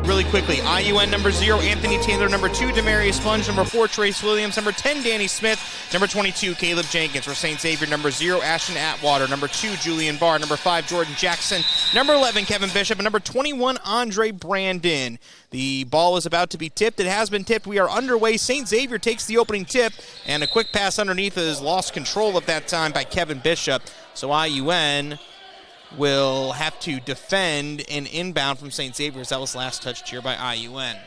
really quickly. IUN number 0, Anthony Taylor. Number 2, Demarius Sponge. Number 4, Trace Williams. Number 10, Danny Smith. Number 22, Caleb Jenkins. For St. Xavier, number 0, Ashton Atwater. Number 2, Julian Barr. Number 5, Jordan Jackson. Number 11, Kevin Bishop. And number 21, Andre Brandon. The ball is about to be tipped. It has been tipped. We are underway. St. Xavier takes the opening tip, and a quick pass underneath is lost control of that time by Kevin Bishop. So IUN will have to defend an inbound from St. Xavier's. That was last touched here by IUN.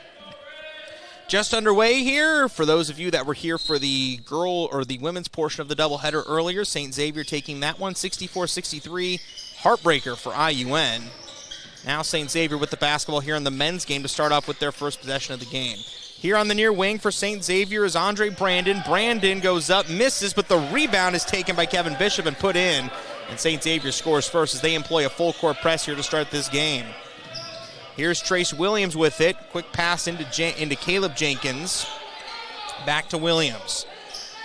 Just underway here. For those of you that were here for the women's portion of the doubleheader earlier, St. Xavier taking that one, 64-63. Heartbreaker for IUN. Now St. Xavier with the basketball here in the men's game to start off with their first possession of the game. Here on the near wing for St. Xavier is Andre Brandon. Brandon goes up, misses, but the rebound is taken by Kevin Bishop and put in. And St. Xavier scores first as they employ a full court press here to start this game. Here's Trace Williams with it. Quick pass into Caleb Jenkins. Back to Williams.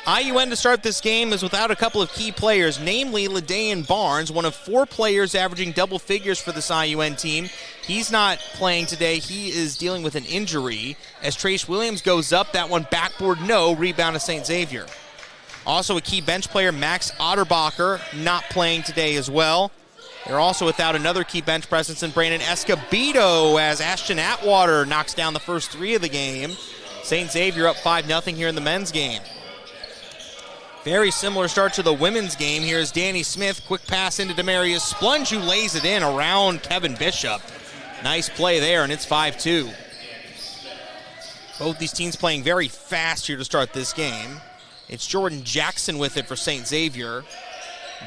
IUN to start this game is without a couple of key players, namely LaDayan Barnes, one of 4 players averaging double figures for this IUN team. He's not playing today. He is dealing with an injury. As Trace Williams goes up, that one backboard no, rebound to St. Xavier. Also a key bench player, Max Otterbacher, not playing today as well. They're also without another key bench presence in Brandon Escobedo as Ashton Atwater knocks down the first 3 of the game. St. Xavier up 5-0 here in the men's game. Very similar start to the women's game. Here's Danny Smith. Quick pass into Demarius Splunge, who lays it in around Kevin Bishop. Nice play there, and it's 5-2. Both these teams playing very fast here to start this game. It's Jordan Jackson with it for St. Xavier.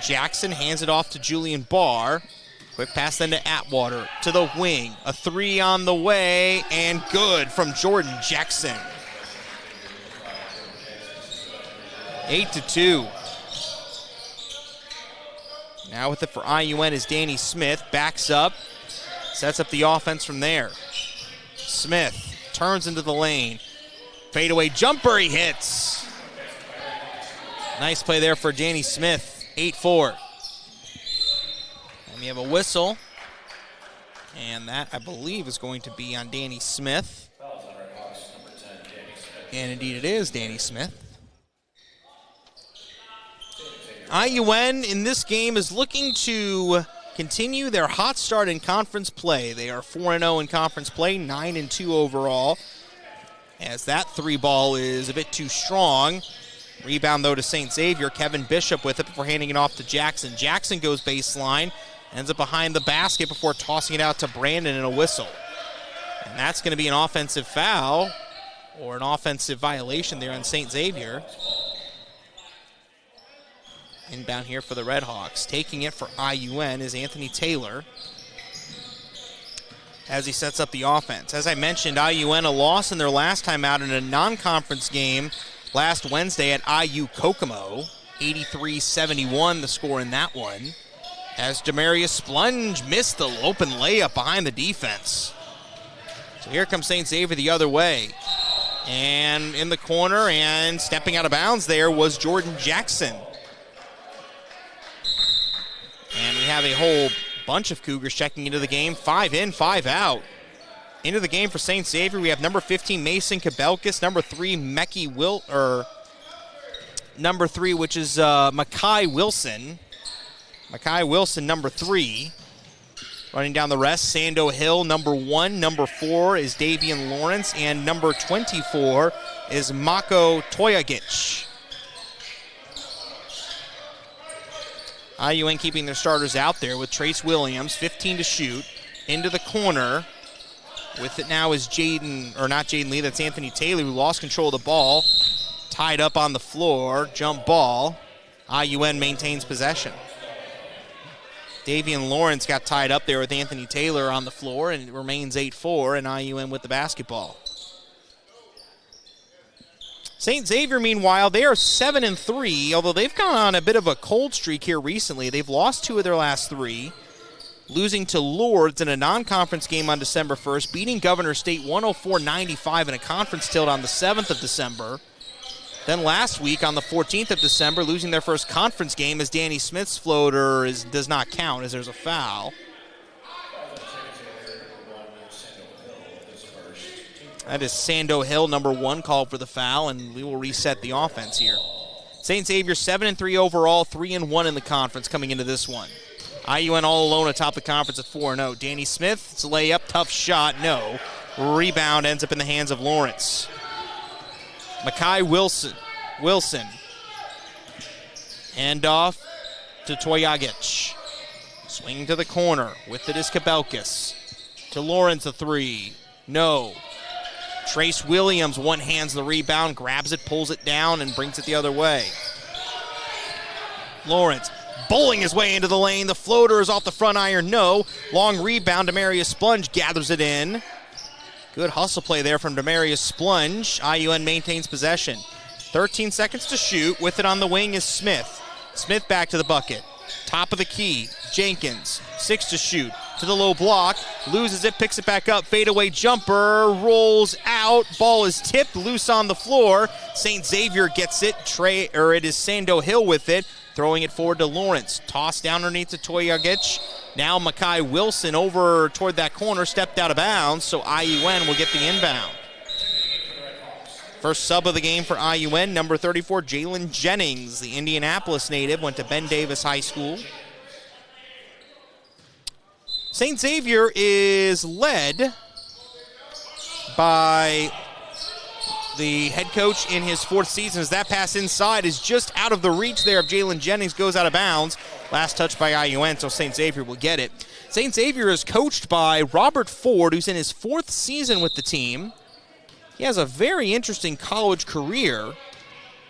Jackson hands it off to Julian Barr. Quick pass then to Atwater to the wing. A 3 on the way, and good from Jordan Jackson. 8-2. Now with it for IUN is Danny Smith. Backs up. Sets up the offense from there. Smith turns into the lane. Fadeaway jumper, he hits. Nice play there for Danny Smith. 8-4. And we have a whistle. And that, I believe, is going to be on Danny Smith. And indeed it is Danny Smith. IUN in this game is looking to continue their hot start in conference play. They are 4-0 in conference play, 9-2 overall. As that 3 ball is a bit too strong. Rebound, though, to St. Xavier. Kevin Bishop with it before handing it off to Jackson. Jackson goes baseline, ends up behind the basket before tossing it out to Brandon and a whistle. And that's going to be an offensive foul or an offensive violation there on St. Xavier. Inbound here for the Redhawks. Taking it for IUN is Anthony Taylor as he sets up the offense. As I mentioned, IUN a loss in their last time out in a non-conference game last Wednesday at IU Kokomo. 83-71 the score in that one. As Demarius Splunge missed the open layup behind the defense. So here comes St. Xavier the other way. And in the corner and stepping out of bounds there was Jordan Jackson. And we have a whole bunch of Cougars checking into the game. 5 in, 5 out. Into the game for St. Xavier, we have number 15, Mason Kabelkis, number 3, number 3, which is Makai Wilson. Makai Wilson, number 3. Running down the rest, Sando Hill, number 1. Number 4 is Davian Lawrence, and number 24 is Mako Toyagic. IUN keeping their starters out there with Trace Williams, 15 to shoot, into the corner. With it now is not Jaden Lee, that's Anthony Taylor, who lost control of the ball. Tied up on the floor, jump ball. IUN maintains possession. Davian Lawrence got tied up there with Anthony Taylor on the floor, and it remains 8-4, and IUN with the basketball. St. Xavier, meanwhile, they are 7-3, although they've gone on a bit of a cold streak here recently. They've lost 2 of their last 3, losing to Lourdes in a non-conference game on December 1st, beating Governor State 104-95 in a conference tilt on the 7th of December. Then last week on the 14th of December, losing their first conference game as Danny Smith's floater does not count as there's a foul. That is Sando Hill, number 1, called for the foul, and we will reset the offense here. St. Xavier 7-3 overall, 3-1 in the conference coming into this one. IUN all alone atop the conference at 4-0. Danny Smith, it's a layup, tough shot, no. Rebound ends up in the hands of Lawrence. Makai Wilson. Handoff to Toyagic. Swing to the corner. With it is Kabelkis. To Lawrence, a 3. No. Trace Williams one-hands the rebound, grabs it, pulls it down, and brings it the other way. Lawrence bowling his way into the lane. The floater is off the front iron, no. Long rebound, Demarius Splunge gathers it in. Good hustle play there from Demarius Splunge. IUN maintains possession. 13 seconds to shoot. With it on the wing is Smith. Smith back to the bucket. Top of the key, Jenkins. 6 to shoot. To the low block, loses it, picks it back up, fadeaway jumper, rolls out, ball is tipped, loose on the floor. St. Xavier gets it, it is Sando Hill with it, throwing it forward to Lawrence. Toss down underneath to Toyagic. Now Makai Wilson over toward that corner, stepped out of bounds, so IUN will get the inbound. First sub of the game for IUN, number 34, Jalen Jennings, the Indianapolis native, went to Ben Davis High School. St. Xavier is led by the head coach in his 4th season as that pass inside is just out of the reach there of Jalen Jennings, goes out of bounds. Last touch by IUN, so St. Xavier will get it. St. Xavier is coached by Robert Ford, who's in his 4th season with the team. He has a very interesting college career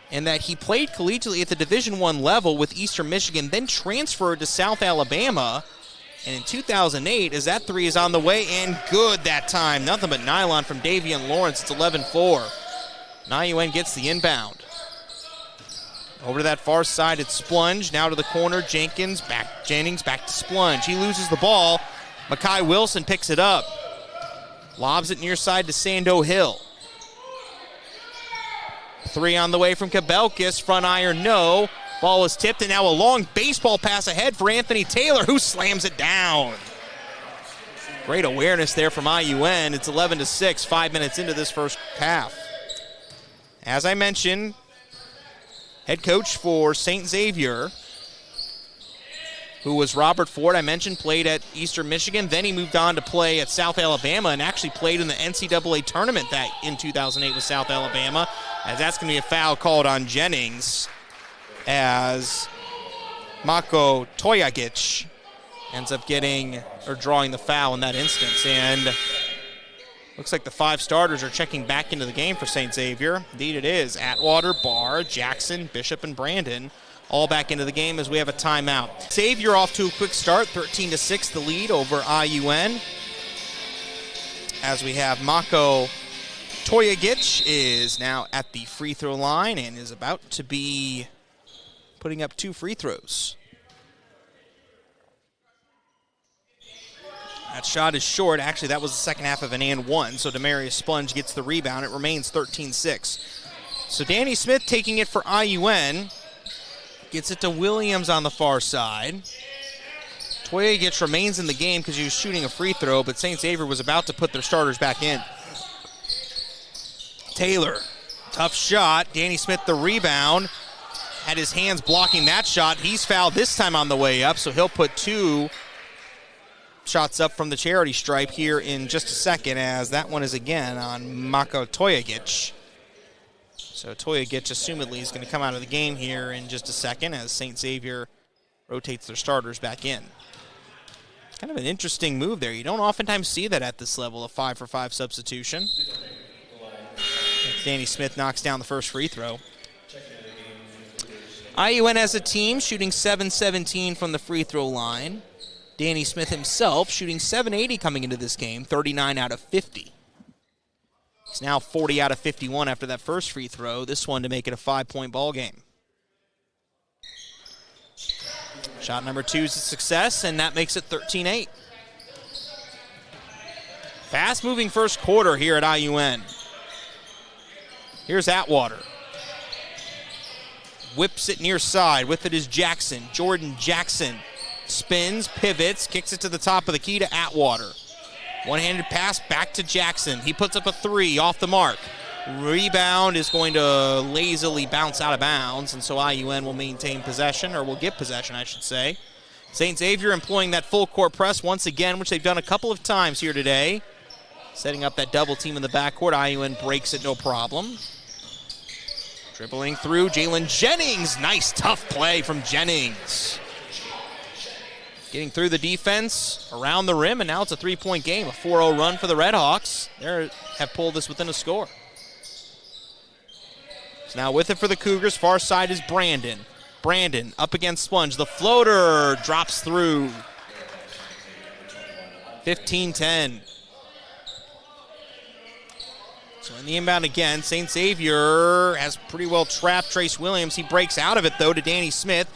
in that he played collegiately at the Division I level with Eastern Michigan, then transferred to South Alabama. And in 2008, as that 3 is on the way, and good that time. Nothing but nylon from Davian Lawrence. It's 11-4. IUN gets the inbound. Over to that far side, it's Splunge. Now to the corner, Jennings back to Splunge. He loses the ball. Makai Wilson picks it up. Lobs it near side to Sando Hill. 3 on the way from Kabelkis. Front iron, no. Ball is tipped, and now a long baseball pass ahead for Anthony Taylor, who slams it down. Great awareness there from IUN. It's 11-6, 5 minutes into this first half. As I mentioned, head coach for St. Xavier, who was Robert Ford, I mentioned, played at Eastern Michigan. Then he moved on to play at South Alabama and actually played in the NCAA tournament that in 2008 with South Alabama, as that's going to be a foul called on Jennings, as Mako Toyagic ends up drawing the foul in that instance. And looks like the 5 starters are checking back into the game for St. Xavier. Indeed it is. Atwater, Barr, Jackson, Bishop, and Brandon all back into the game as we have a timeout. Xavier off to a quick start, 13-6 the lead over IUN. As we have Mako Toyagic is now at the free throw line and is about to be putting up 2 free throws. That shot is short. Actually, that was the second half of an and 1, so Demarius Splunge gets the rebound. It remains 13-6. So Danny Smith taking it for IUN. Gets it to Williams on the far side. Toyagic remains in the game because he was shooting a free throw, but St. Xavier was about to put their starters back in. Taylor, tough shot. Danny Smith the rebound. Had his hands blocking that shot. He's fouled this time on the way up, so he'll put 2 shots up from the charity stripe here in just a second, as that one is again on Mako Toyagic. So Toyagic assumedly is going to come out of the game here in just a second as St. Xavier rotates their starters back in. Kind of an interesting move there. You don't oftentimes see that at this level, a 5-for-5 substitution. Danny Smith knocks down the first free throw. IUN as a team shooting 7-17 from the free throw line. Danny Smith himself shooting 7-80 coming into this game, 39 out of 50. He's now 40 out of 51 after that first free throw. This one to make it a 5-point ball game. Shot number 2 is a success, and that makes it 13-8. Fast-moving first quarter here at IUN. Here's Atwater. Whips it near side. With it is Jackson. Jordan Jackson spins, pivots, kicks it to the top of the key to Atwater. One-handed pass back to Jackson. He puts up a 3 off the mark. Rebound is going to lazily bounce out of bounds, and so IUN will maintain possession, or will get possession, I should say. St. Xavier employing that full court press once again, which they've done a couple of times here today. Setting up that double team in the backcourt. IUN breaks it, no problem. Dribbling through, Jalen Jennings. Nice, tough play from Jennings. Getting through the defense, around the rim, and now it's a 3-point game. A 4-0 run for the Redhawks. They have pulled this within a score. So now with it for the Cougars, far side is Brandon. Brandon up against Sponge. The floater drops through. 15-10. So in the inbound again, St. Xavier has pretty well trapped Trace Williams. He breaks out of it, though, to Danny Smith,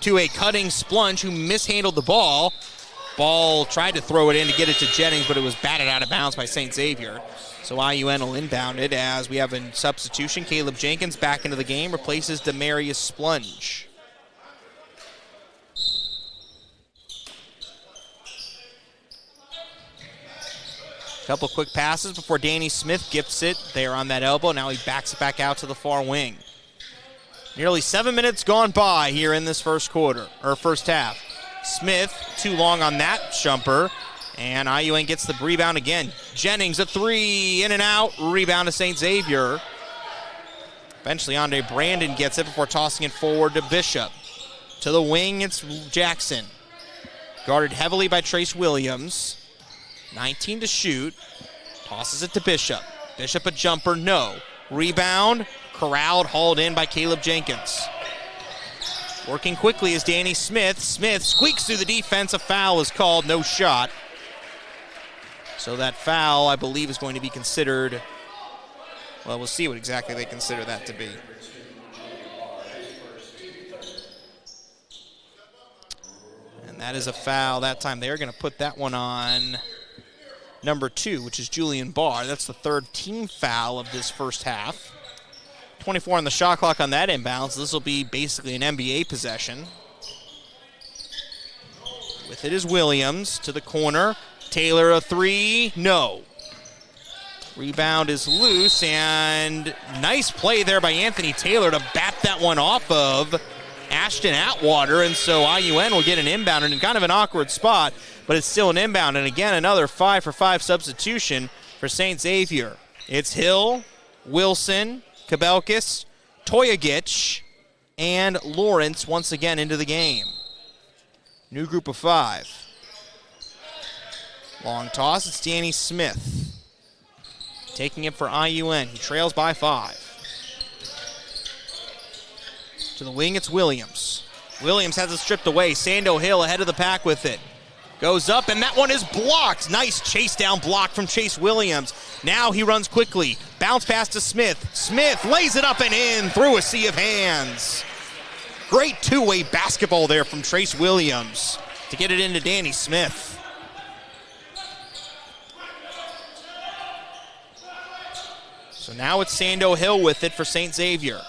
to a cutting Splunge who mishandled the ball. Ball tried to throw it in to get it to Jennings, but it was batted out of bounds by St. Xavier. So IUN will inbound it as we have a substitution. Caleb Jenkins back into the game, replaces Demarius Splunge. Couple quick passes before Danny Smith gets it. They're on that elbow. Now he backs it back out to the far wing. Nearly 7 minutes gone by here in this first half. Smith, too long on that jumper, and IUN gets the rebound again. Jennings, a 3, in and out. Rebound to St. Xavier. Eventually, Andre Brandon gets it before tossing it forward to Bishop. To the wing, it's Jackson. Guarded heavily by Trace Williams. 19 to shoot. Tosses it to Bishop. Bishop a jumper, no. Rebound, corralled, hauled in by Caleb Jenkins. Working quickly is Danny Smith. Smith squeaks through the defense. A foul is called, no shot. So that foul, I believe, is going to be considered. Well, we'll see what exactly they consider that to be. And that is a foul that time. They're going to put that one on number 2, which is Julian Barr. That's the third team foul of this first half. 24 on the shot clock on that inbound, so this will be basically an NBA possession. With it is Williams to the corner. Taylor a 3, no. Rebound is loose, and nice play there by Anthony Taylor to bat that one off of Ashton Atwater, and so IUN will get an inbound in kind of an awkward spot, but it's still an inbound, and again, another 5-for-5 substitution for St. Xavier. It's Hill, Wilson, Kabelkis, Toyagic, and Lawrence once again into the game. New group of 5. Long toss, it's Danny Smith. Taking it for IUN, he trails by 5. To the wing, it's Williams. Williams has it stripped away. Sando Hill ahead of the pack with it. Goes up, and that one is blocked. Nice chase down block from Chase Williams. Now he runs quickly. Bounce pass to Smith. Smith lays it up and in through a sea of hands. Great two-way basketball there from Trace Williams to get it into Danny Smith. So now it's Sando Hill with it for St. Xavier.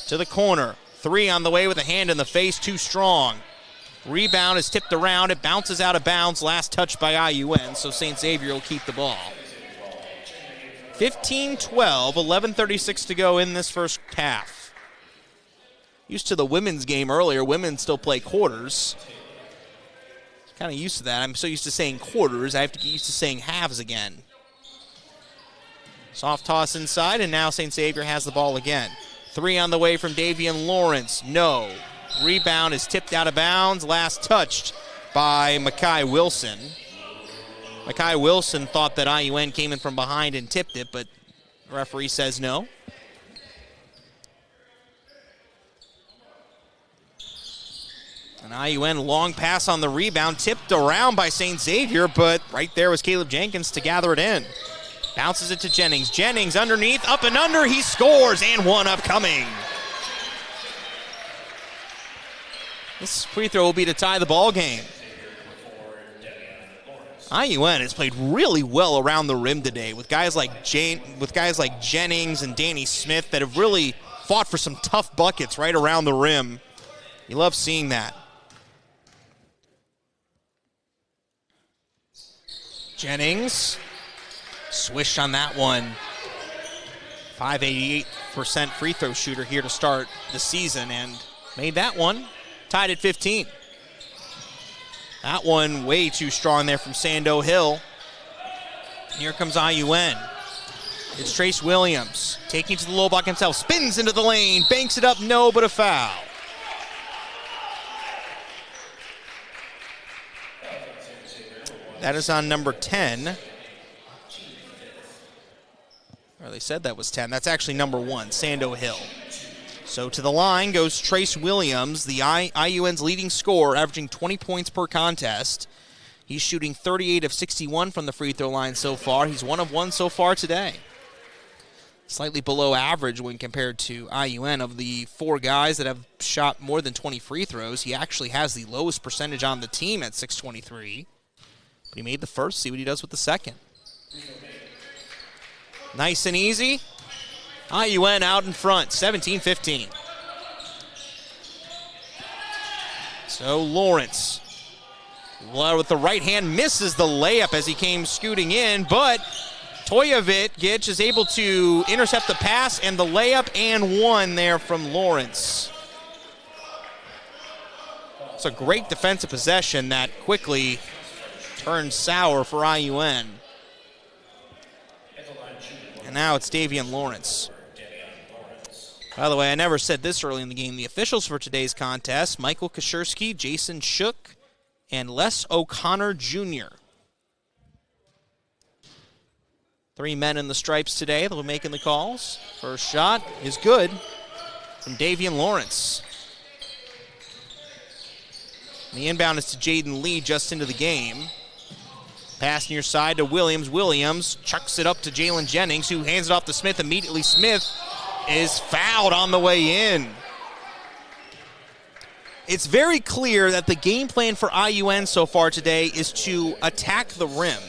To the corner. 3 on the way with a hand in the face, too strong. Rebound is tipped around. It bounces out of bounds. Last touch by IUN, so St. Xavier will keep the ball. 15-12, 11:36 to go in this first half. Used to the women's game earlier. Women still play quarters. Kind of used to that. I'm so used to saying quarters, I have to get used to saying halves again. Soft toss inside, and now St. Xavier has the ball again. 3 on the way from Davian Lawrence. No. Rebound is tipped out of bounds. Last touched by Makai Wilson. Makai Wilson thought that IUN came in from behind and tipped it, but the referee says no. An IUN long pass on the rebound, tipped around by St. Xavier, but right there was Caleb Jenkins to gather it in. Bounces it to Jennings. Jennings underneath, up and under, he scores, and one upcoming. This free throw will be to tie the ball game. IUN has played really well around the rim today with guys like Jennings and Danny Smith that have really fought for some tough buckets right around the rim. You love seeing that. Jennings, swish on that one. 588% free throw shooter here to start the season and made that one. Tied at 15. That one way too strong there from Sando Hill. Here comes IUN. It's Trace Williams taking to the low block himself, spins into the lane, banks it up, no, but a foul. That is on number 10. Or they said that was 10. That's actually number 1, Sando Hill. So to the line goes Trace Williams, the IUN's leading scorer, averaging 20 points per contest. He's shooting 38 of 61 from the free throw line so far. He's 1 of 1 so far today. Slightly below average when compared to IUN. Of the 4 guys that have shot more than 20 free throws, he actually has the lowest percentage on the team at 623. But he made the first. See what he does with the second. Nice and easy. IUN out in front, 17-15. So Lawrence, with the right hand, misses the layup as he came scooting in, but Tojevic is able to intercept the pass and the layup and one there from Lawrence. It's a great defensive possession that quickly turned sour for IUN. And now it's Davion Lawrence. By the way, I never said this early in the game. The officials for today's contest, Michael Kashersky, Jason Shook, and Les O'Connor Jr. 3 men in the stripes today that will be making the calls. First shot is good from Davion Lawrence. And the inbound is to Jaden Lee just into the game. Pass near side to Williams. Williams chucks it up to Jalen Jennings, who hands it off to Smith. Immediately Smith is fouled on the way in. It's very clear that the game plan for IUN so far today is to attack the rim.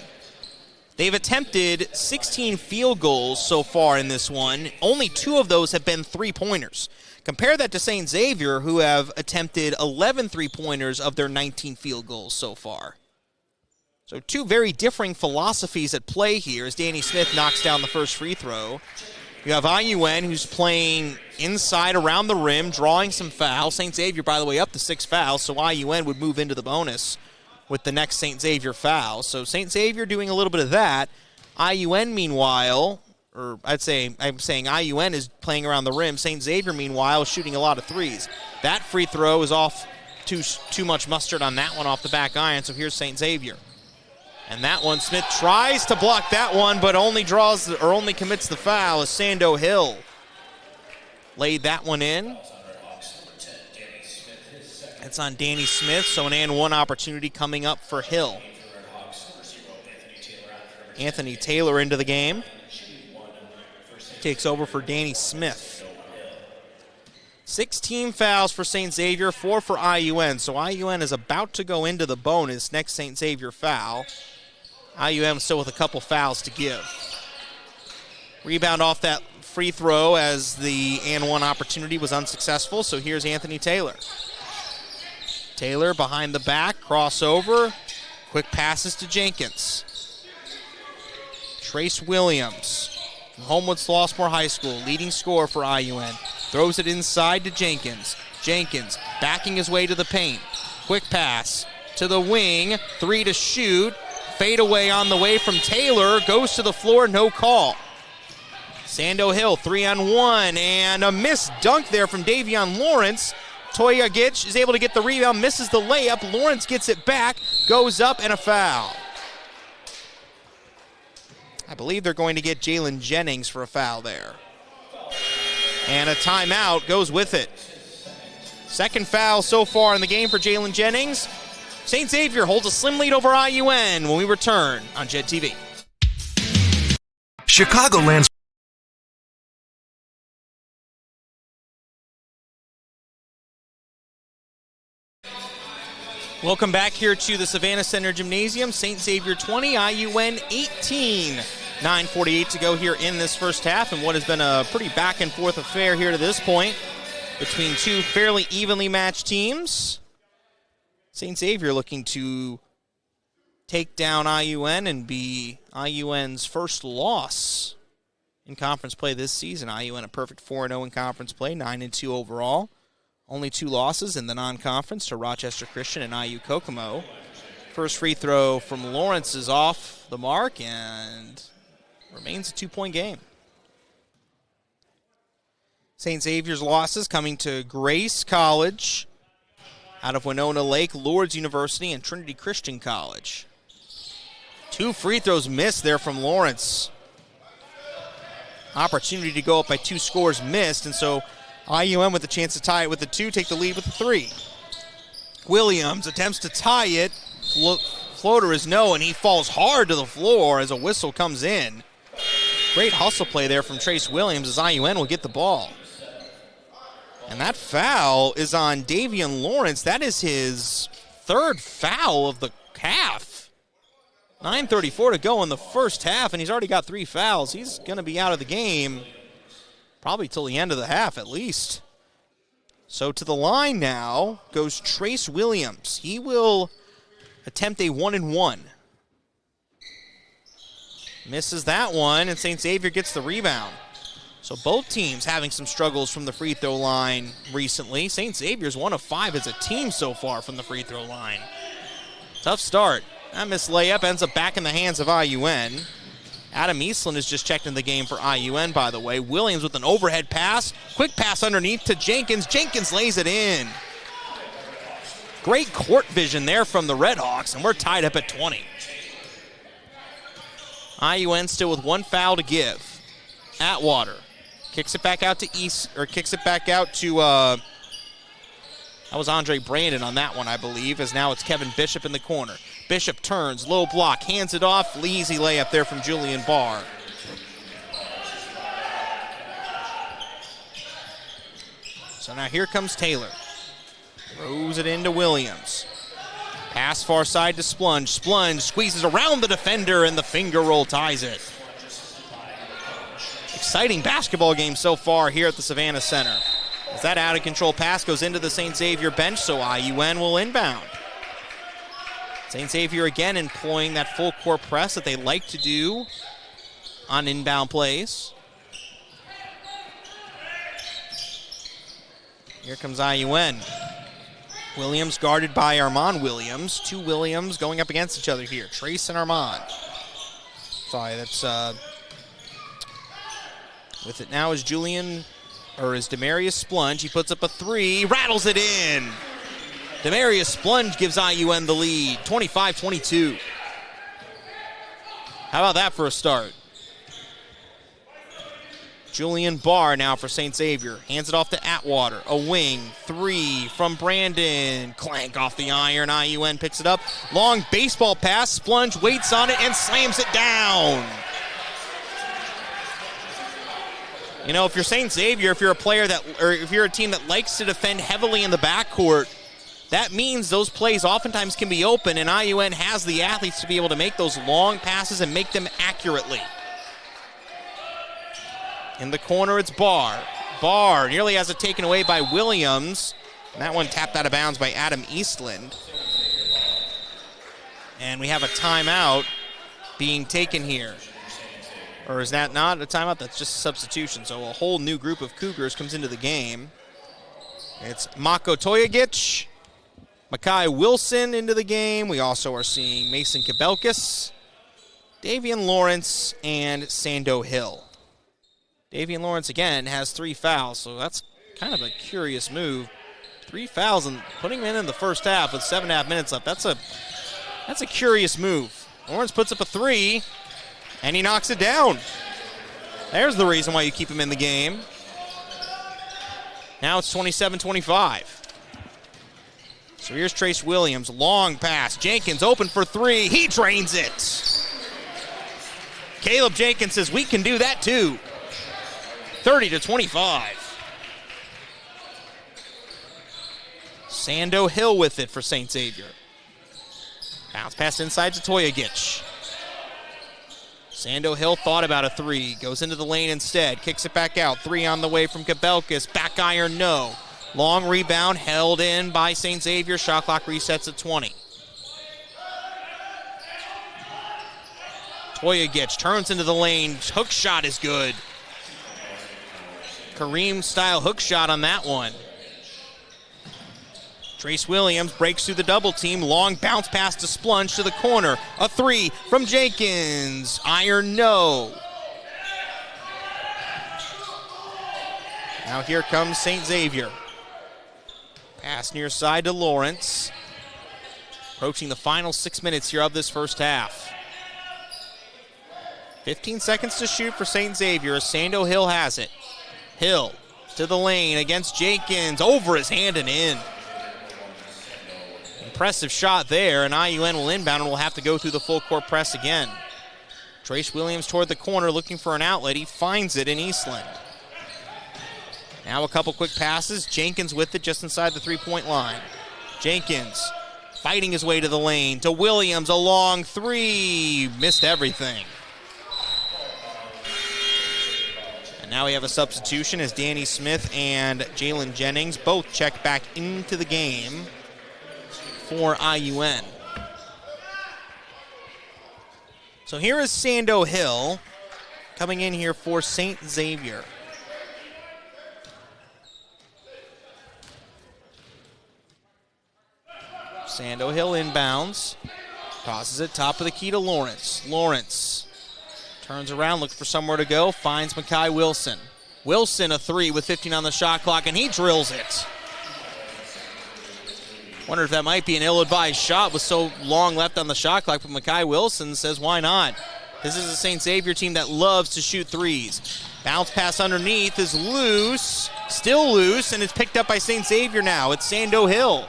They've attempted 16 field goals so far in this one. Only 2 of those have been three-pointers. Compare that to St. Xavier, who have attempted 11 three-pointers of their 19 field goals so far. So 2 very differing philosophies at play here as Danny Smith knocks down the first free throw. You have IUN, who's playing inside around the rim, drawing some fouls. St. Xavier, by the way, up to 6 fouls, so IUN would move into the bonus with the next St. Xavier foul. So St. Xavier doing a little bit of that. IUN, meanwhile, or I'm saying IUN is playing around the rim. St. Xavier, meanwhile, is shooting a lot of threes. That free throw is off too much mustard on that one off the back iron, so here's St. Xavier. And that one, Smith tries to block that one, but only commits the foul as Sando Hill laid that one in. It's on Danny Smith, so an and one opportunity coming up for Hill. Anthony Taylor into the game. Takes over for Danny Smith. 16 fouls for St. Xavier, 4 for IUN. So IUN is about to go into the bonus next St. Xavier foul. IUN still with a couple fouls to give. Rebound off that free throw as the and one opportunity was unsuccessful. So here's Anthony Taylor. Taylor behind the back, crossover. Quick passes to Jenkins. Trace Williams from Homewood Slossmore High School, leading scorer for IUN. Throws it inside to Jenkins. Jenkins backing his way to the paint. Quick pass to the wing. 3 to shoot. Fade away on the way from Taylor. Goes to the floor, no call. Sando Hill, 3-on-1, and a missed dunk there from Davion Lawrence. Tojevic is able to get the rebound, misses the layup. Lawrence gets it back, goes up, and a foul. I believe they're going to get Jalen Jennings for a foul there. And a timeout goes with it. Second foul so far in the game for Jalen Jennings. St. Xavier holds a slim lead over IUN when we return on JED TV. Chicagoland's Welcome back here to the Savannah Center Gymnasium. St. Xavier 20, IUN 18. 9:48 to go here in this first half, and what has been a pretty back-and-forth affair here to this point between 2 fairly evenly matched teams. St. Xavier looking to take down IUN and be IUN's first loss in conference play this season. IUN a perfect 4-0 in conference play, 9-2 overall. Only 2 losses in the non-conference to Rochester Christian and IU Kokomo. First free throw from Lawrence is off the mark and remains a 2-point game. St. Xavier's losses coming to Grace College out of Winona Lake, Lourdes University, and Trinity Christian College. 2 free throws missed there from Lawrence. Opportunity to go up by 2 scores missed, and so IUM with a chance to tie it with the 2, take the lead with the 3. Williams attempts to tie it. Floater is no, and he falls hard to the floor as a whistle comes in. Great hustle play there from Trace Williams as IUN will get the ball. And that foul is on Davian Lawrence. That is his 3rd foul of the half. 9:34 to go in the first half, and he's already got 3 fouls. He's going to be out of the game probably till the end of the half at least. So to the line now goes Trace Williams. He will attempt a 1-and-1. Misses that one, and St. Xavier gets the rebound. So both teams having some struggles from the free throw line recently. St. Xavier's 1 of 5 as a team so far from the free throw line. Tough start. That missed layup ends up back in the hands of IUN. Adam Eastland has just checked in the game for IUN, by the way. Williams with an overhead pass. Quick pass underneath to Jenkins. Jenkins lays it in. Great court vision there from the Redhawks, and we're tied up at 20. IUN still with 1 foul to give. Atwater kicks it back out to that was Andre Brandon on that one, I believe, as now it's Kevin Bishop in the corner. Bishop turns, low block, hands it off. Easy layup there from Julian Barr. So now here comes Taylor. Throws it into Williams. Pass far side to Splunge. Splunge squeezes around the defender, and the finger roll ties it. Exciting basketball game so far here at the Savannah Center. As that out-of-control pass goes into the St. Xavier bench, so IUN will inbound. St. Xavier again employing that full court press that they like to do on inbound plays. Here comes IUN. Williams guarded by Armand Williams. 2 Williams going up against each other here. Trace and Armand. Sorry, that's with it now is Demarius Splunge. He puts up a 3, rattles it in. Demarius Splunge gives IUN the lead, 25-22. How about that for a start? Julian Barr now for St. Xavier. Hands it off to Atwater. A wing. 3 from Brandon. Clank off the iron. IUN picks it up. Long baseball pass. Splunge waits on it and slams it down. You know, if you're St. Xavier, if you're a player or if you're a team that likes to defend heavily in the backcourt, that means those plays oftentimes can be open, and IUN has the athletes to be able to make those long passes and make them accurately. In the corner, it's Barr. Barr nearly has it taken away by Williams. And that one tapped out of bounds by Adam Eastland. And we have a timeout being taken here. Or is that not a timeout? That's just a substitution. So a whole new group of Cougars comes into the game. It's Mako Toyagic, Makai Wilson into the game. We also are seeing Mason Kabelkis, Davian Lawrence, and Sando Hill. Davian Lawrence, again, has 3 fouls, so that's kind of a curious move. 3 fouls and putting him in the first half with 7.5 minutes left. That's a curious move. Lawrence puts up a 3, and he knocks it down. There's the reason why you keep him in the game. Now it's 27-25. So here's Trace Williams, long pass. Jenkins open for 3. He drains it. Caleb Jenkins says, we can do that too. 30-25. Sando Hill with it for St. Xavier. Bounce pass inside to Toyagic. Sando Hill thought about a 3. Goes into the lane instead. Kicks it back out. 3 on the way from Kabelkis. Back iron, no. Long rebound held in by St. Xavier. Shot clock resets at 20. Koyagic turns into the lane. Hook shot is good. Kareem-style hook shot on that one. Trace Williams breaks through the double team. Long bounce pass to Splunch to the corner. A three from Jenkins. Iron no. Now here comes St. Xavier. Pass near side to Lawrence. Approaching the final 6 minutes here of this first half. 15 seconds to shoot for St. Xavier. Sando Hill has it. Hill to the lane against Jenkins. Over his hand and in. Impressive shot there, and IUN will inbound and will have to go through the full court press again. Trace Williams toward the corner looking for an outlet. He finds it in Eastland. Now a couple quick passes. Jenkins with it just inside the three-point line. Jenkins fighting his way to the lane to Williams. A long three. Missed everything. And now we have a substitution as Danny Smith and Jalen Jennings both check back into the game for IUN. So here is Sando Hill coming in here for St. Xavier. Sando Hill inbounds. Tosses it top of the key to Lawrence. Lawrence turns around, looks for somewhere to go, finds Makai Wilson. Wilson a three with 15 on the shot clock, and he drills it. Wonder if that might be an ill-advised shot with so long left on the shot clock, but Makai Wilson says why not? This is a St. Xavier team that loves to shoot threes. Bounce pass underneath is loose, still loose, and it's picked up by St. Xavier now. It's Sando Hill.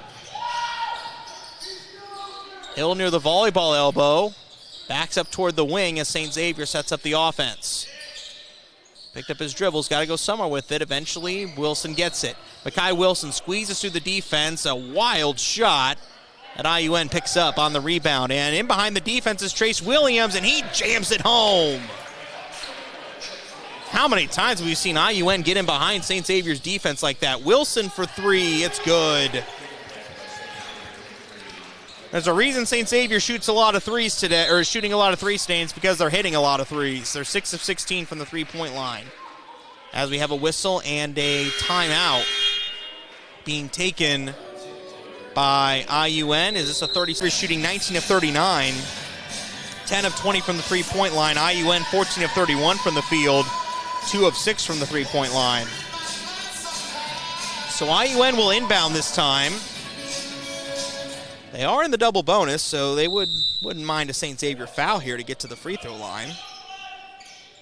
Hill near the volleyball elbow. Backs up toward the wing as St. Xavier sets up the offense. Picked up his dribbles, got to go somewhere with it. Eventually, Wilson gets it. Makai Wilson squeezes through the defense. A wild shot that IUN picks up on the rebound. And in behind the defense is Trace Williams, and he jams it home. How many times have we seen IUN get in behind St. Xavier's defense like that? Wilson for three, it's good. There's a reason St. Xavier shoots a lot of threes today, or is shooting a lot of threes today. It's because they're hitting a lot of threes. They're 6 of 16 from the three-point line. As we have a whistle and a timeout being taken by IUN. Is this a 33? Shooting 19 of 39, 10 of 20 from the three-point line. IUN 14 of 31 from the field, 2 of 6 from the three-point line. So IUN will inbound this time. They are in the double bonus, so they wouldn't mind a St. Xavier foul here to get to the free throw line.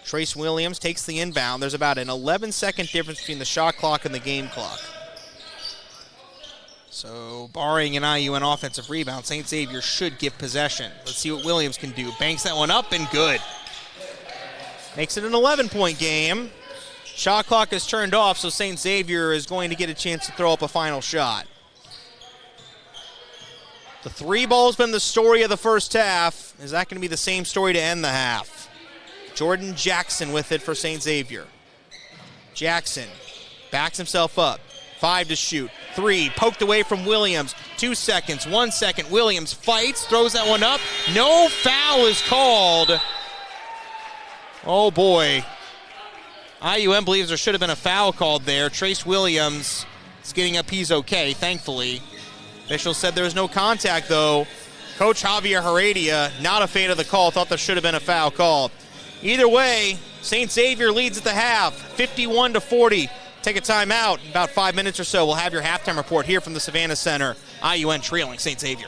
Trace Williams takes the inbound. There's about an 11-second difference between the shot clock and the game clock. So barring an IUN offensive rebound, St. Xavier should get possession. Let's see what Williams can do. Banks that one up and good. Makes it an 11-point game. Shot clock is turned off, so St. Xavier is going to get a chance to throw up a final shot. The three ball's been the story of the first half. Is that going to be the same story to end the half? Jordan Jackson with it for St. Xavier. Jackson backs himself up. 5 to shoot. 3 poked away from Williams. 2 seconds, 1 second. Williams fights, throws that one up. No foul is called. Oh boy. IUN believes there should have been a foul called there. Trace Williams is getting up. He's okay, thankfully. Officials said there was no contact, though. Coach Xavier Heredia, not a fan of the call, thought there should have been a foul called. Either way, St. Xavier leads at the half, 51-40. Take a timeout. In about 5 minutes or so, we'll have your halftime report here from the Savannah Center. IUN trailing St. Xavier.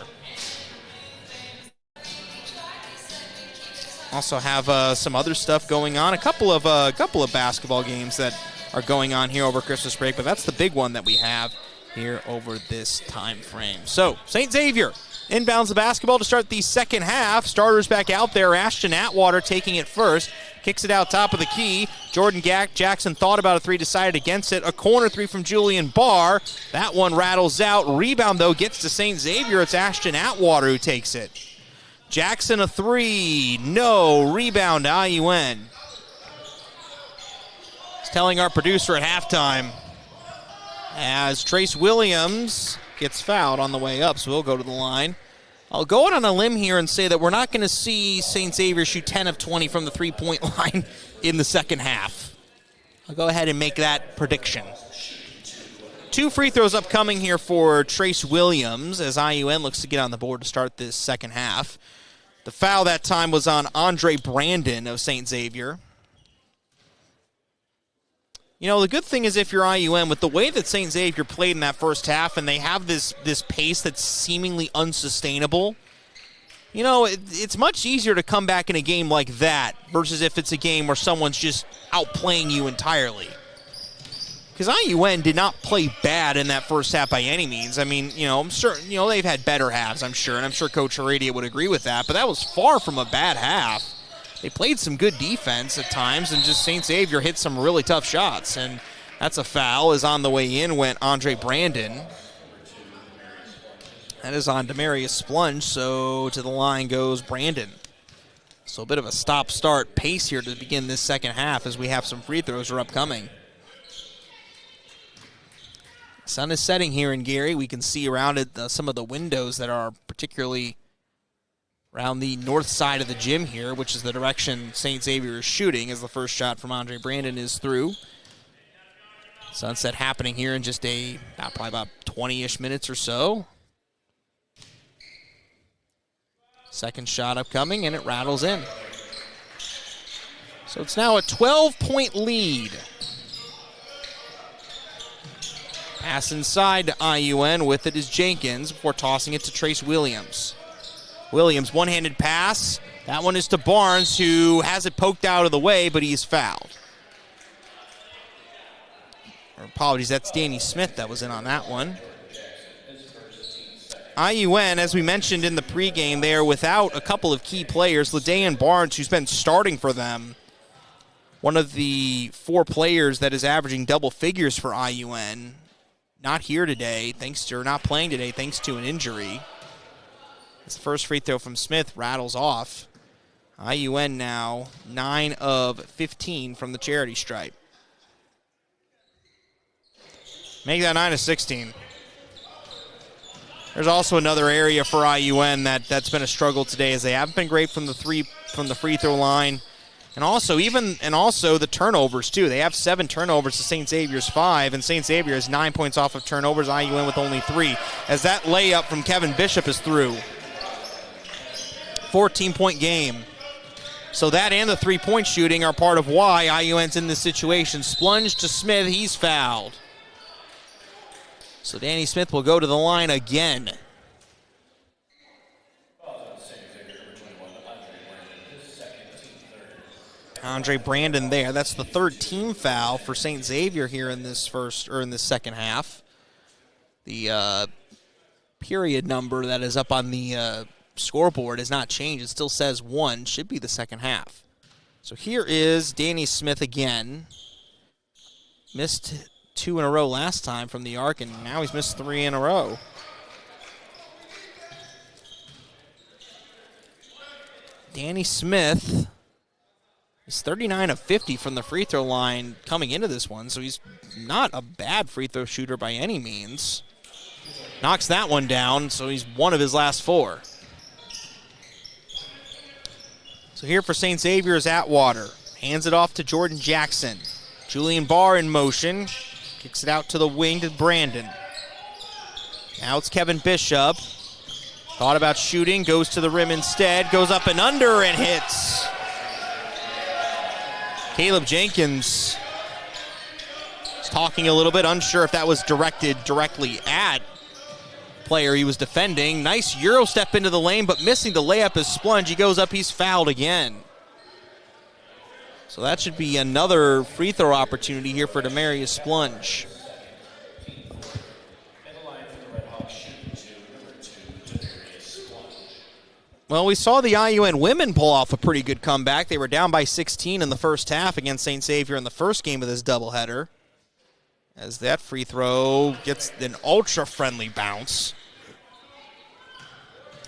Also have some other stuff going on. A couple of basketball games that are going on here over Christmas break, but that's the big one that we have here over this time frame. So, St. Xavier inbounds the basketball to start the second half. Starters back out there. Ashton Atwater taking it first. Kicks it out top of the key. Jordan Jackson thought about a three, decided against it. A corner three from Julian Barr. That one rattles out. Rebound, though, gets to St. Xavier. It's Ashton Atwater who takes it. Jackson a three. No. Rebound to IUN. It's telling our producer at halftime as Trace Williams gets fouled on the way up, so he'll go to the line. I'll go out on a limb here and say that we're not going to see St. Xavier shoot 10 of 20 from the three-point line in the second half. I'll go ahead and make that prediction. 2 free throws upcoming here for Trace Williams as IUN looks to get on the board to start this second half. The foul that time was on Andre Brandon of St. Xavier. You know, the good thing is if you're IUN, with the way that St. Xavier played in that first half and they have this pace that's seemingly unsustainable, you know, it's much easier to come back in a game like that versus if it's a game where someone's just outplaying you entirely. Because IUN did not play bad in that first half by any means. I mean, you know, I'm certain, you know, they've had better halves, I'm sure, and I'm sure Coach Heredia would agree with that, but that was far from a bad half. They played some good defense at times, and just St. Xavier hit some really tough shots, and that's a foul. As on the way in went Andre Brandon. That is on Demarius Splunge, so to the line goes Brandon. So a bit of a stop-start pace here to begin this second half as we have some free throws are upcoming. Sun is setting here in Gary. We can see around it some of the windows that are particularly around the north side of the gym here, which is the direction St. Xavier is shooting as the first shot from Andre Brandon is through. Sunset happening here in just probably about 20-ish minutes or so. Second shot upcoming, and it rattles in. So it's now a 12-point lead. Pass inside to IUN. With it is Jenkins before tossing it to Trace Williams. Williams, one-handed pass. That one is to Barnes, who has it poked out of the way, but he is fouled. Apologies, that's Danny Smith that was in on that one. IUN, as we mentioned in the pregame, they are without a couple of key players. LaDayan Barnes, who's been starting for them, one of the 4 players that is averaging double figures for IUN, not here today, not playing today, thanks to an injury. This first free throw from Smith rattles off. IUN now 9 of 15 from the charity stripe. Make that 9 of 16. There's also another area for IUN that's been a struggle today, as they haven't been great from the free throw line, and also the turnovers too. They have 7 turnovers to St. Xavier's 5, and St. Xavier is 9 points off of turnovers. IUN with only 3, as that layup from Kevin Bishop is through. 14-point game. So that and the 3-point shooting are part of why IUN's in this situation. Splunge to Smith, he's fouled. So Danny Smith will go to the line again. Andre Brandon there. That's the 3rd team foul for St. Xavier here in this second half. The period number that is up on the scoreboard has not changed. It still says 1, should be the second half. So here is Danny Smith again. Missed 2 in a row last time from the arc, and now he's missed 3 in a row. Danny Smith is 39 of 50 from the free throw line coming into this one, so he's not a bad free throw shooter by any means. Knocks that one down, so he's 1 of his last 4. So here for St. Xavier is Atwater. Hands it off to Jordan Jackson. Julian Barr in motion. Kicks it out to the wing to Brandon. Now it's Kevin Bishop. Thought about shooting, goes to the rim instead, goes up and under and hits. Caleb Jenkins is talking a little bit, unsure if that was directed directly at player he was defending. Nice Euro step into the lane, but missing the layup is Splunge. He goes up, he's fouled again. So that should be another free throw opportunity here for Demarius Splunge. Well, we saw the IUN women pull off a pretty good comeback. They were down by 16 in the first half against St. Xavier in the first game of this doubleheader, as that free throw gets an ultra-friendly bounce.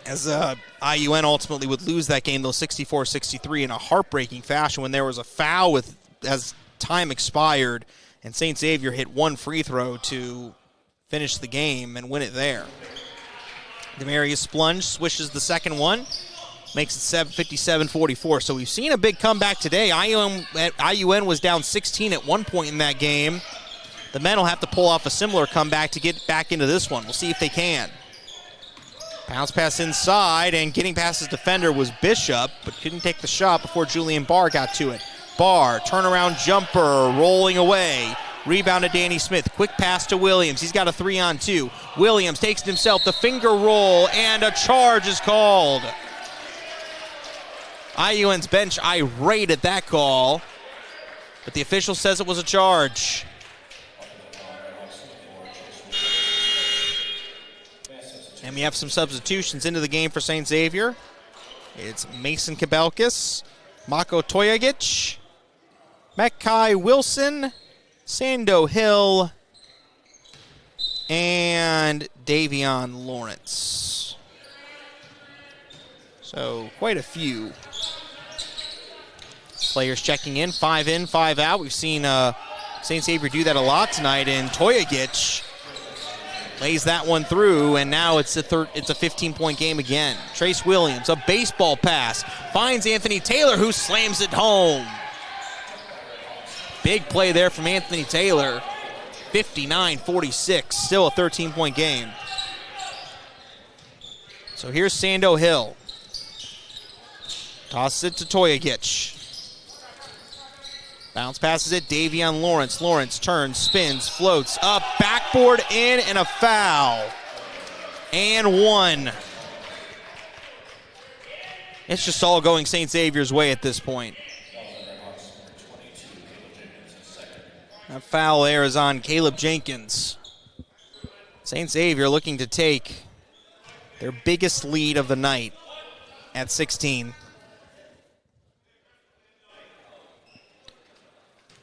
As IUN ultimately would lose that game, though, 64-63 in a heartbreaking fashion when there was a foul as time expired, and St. Xavier hit 1 free throw to finish the game and win it there. Demarius Splunge swishes the second one. Makes it 57-44. So we've seen a big comeback today. IUN was down 16 at one point in that game. The men will have to pull off a similar comeback to get back into this one. We'll see if they can. Bounce pass inside, and getting past his defender was Bishop, but couldn't take the shot before Julian Barr got to it. Barr, turnaround jumper, rolling away. Rebound to Danny Smith. Quick pass to Williams. He's got a 3-on-2. Williams takes it himself. The finger roll, and a charge is called. IUN's bench irate at that call, but the official says it was a charge. And we have some substitutions into the game for St. Xavier. It's Mason Kabelkis, Mako Toyagic, Mekai Wilson, Sando Hill, and Davion Lawrence. So quite a few players checking in, 5 out. We've seen St. Xavier do that a lot tonight, and Toyagic lays that one through, and now it's a 15-point game again. Trace Williams, a baseball pass, finds Anthony Taylor, who slams it home. Big play there from Anthony Taylor. 59-46, still a 13-point game. So here's Sando Hill. Tosses it to Toyagic. Bounce passes it, Davion Lawrence. Lawrence turns, spins, floats, up, backboard, in, and a foul. And one. It's just all going St. Xavier's way at this point. That foul there is on Caleb Jenkins. St. Xavier looking to take their biggest lead of the night at 16.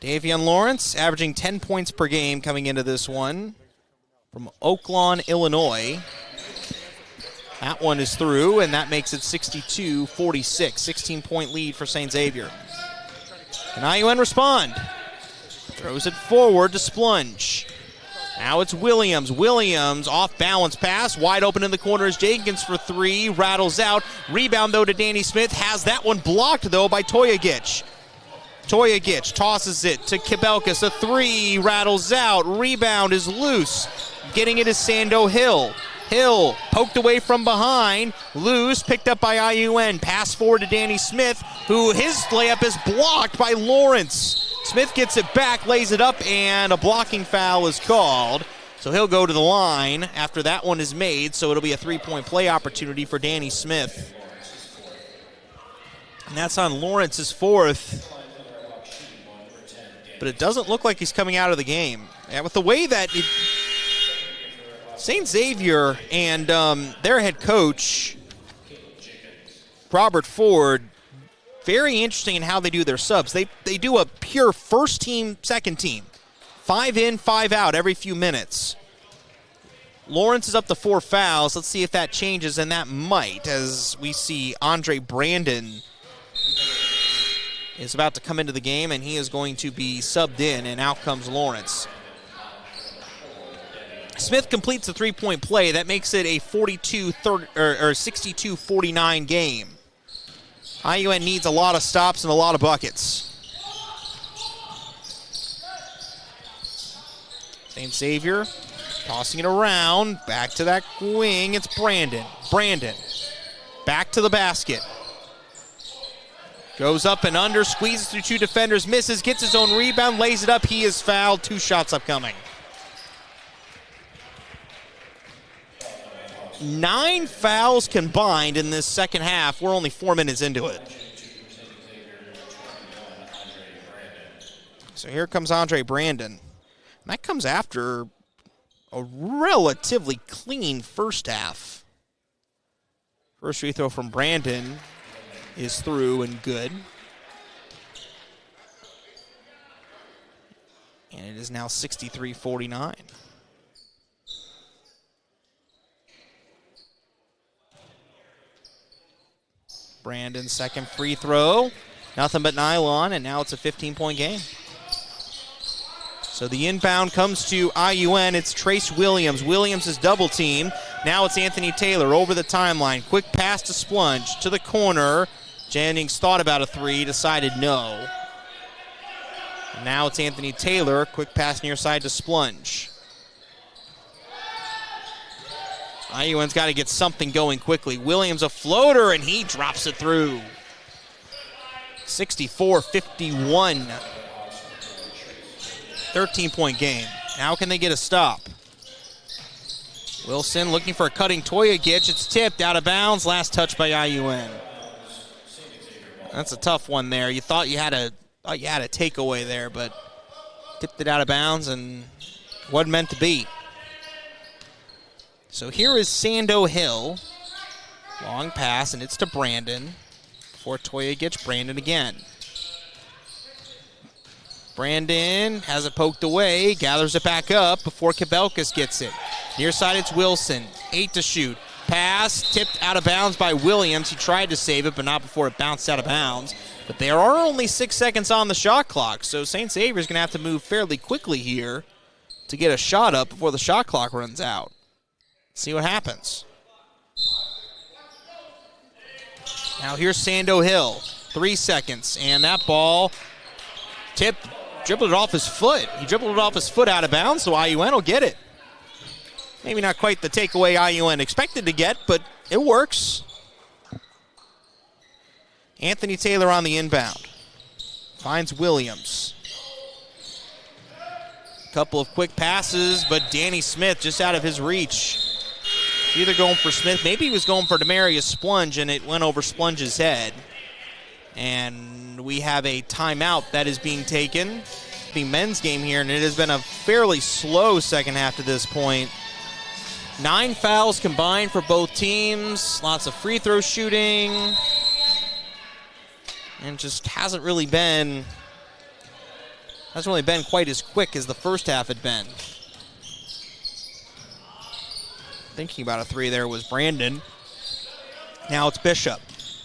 Davion Lawrence averaging 10 points per game coming into this one from Oaklawn, Illinois. That one is through, and that makes it 62-46, 16-point lead for St. Xavier. Can IUN respond? Throws it forward to Splunge. Now it's Williams. Williams, off-balance pass. Wide open in the corner is Jenkins for three. Rattles out. Rebound, though, to Danny Smith. Has that one blocked, though, by Toyagic. Toyagic tosses it to Kabelkis. A three rattles out. Rebound is loose. Getting it is Sando Hill. Hill poked away from behind. Loose, picked up by IUN. Pass forward to Danny Smith, who his layup is blocked by Lawrence. Smith gets it back, lays it up, and a blocking foul is called. So he'll go to the line after that one is made, so it'll be a three-point play opportunity for Danny Smith. And that's on Lawrence's fourth. But it doesn't look like he's coming out of the game. And with the way that St. Xavier and their head coach, Robert Ford, very interesting in how they do their subs. They do a pure first team, second team. 5 in, 5 out every few minutes. Lawrence is up to 4 fouls. Let's see if that changes, and that might, as we see Andre Brandon is about to come into the game, and he is going to be subbed in, and out comes Lawrence. Smith completes the three-point play. That makes it a 62-49 game. IUN needs a lot of stops and a lot of buckets. St. Xavier tossing it around. Back to that wing. It's Brandon. Brandon back to the basket. Goes up and under, squeezes through 2 defenders, misses, gets his own rebound, lays it up. He is fouled. 2 shots upcoming. 9 fouls combined in this second half. We're only 4 minutes into it. So here comes Andre Brandon. And that comes after a relatively clean first half. First free throw from Brandon is through and good. And it is now 63-49. Brandon's second free throw. Nothing but nylon, and now it's a 15-point game. So the inbound comes to IUN. It's Trace Williams. Williams is double teamed. Now it's Anthony Taylor over the timeline. Quick pass to Splunge to the corner. Jennings thought about a three, decided no. Now it's Anthony Taylor. Quick pass near side to Splunge. IUN's got to get something going quickly. Williams a floater, and he drops it through. 64-51. 13-point game. Now can they get a stop? Wilson looking for a cutting Toyagic. It's tipped out of bounds. Last touch by IUN. That's a tough one there. You thought you had a takeaway there, but tipped it out of bounds and wasn't meant to be. So here is Sando Hill. Long pass, and it's to Brandon. Before Toyagic, Brandon again. Brandon has it poked away, gathers it back up before Kabelkas gets it. Near side, it's Wilson. 8 to shoot. Pass tipped out of bounds by Williams. He tried to save it, but not before it bounced out of bounds. But there are only 6 seconds on the shot clock, so St. Xavier's going to have to move fairly quickly here to get a shot up before the shot clock runs out. See what happens. Now here's Sando Hill. 3 seconds, and that ball dribbled it off his foot. He dribbled it off his foot out of bounds, so IUN will get it. Maybe not quite the takeaway IUN expected to get, but it works. Anthony Taylor on the inbound. Finds Williams. Couple of quick passes, but Danny Smith just out of his reach. Either going for Smith, maybe he was going for Demarius Splunge, and it went over Splunge's head. And we have a timeout that is being taken. The men's game here, and it has been a fairly slow second half to this point. 9 fouls combined for both teams. Lots of free throw shooting. And just hasn't really been quite as quick as the first half had been. Thinking about a three there was Brandon. Now it's Bishop.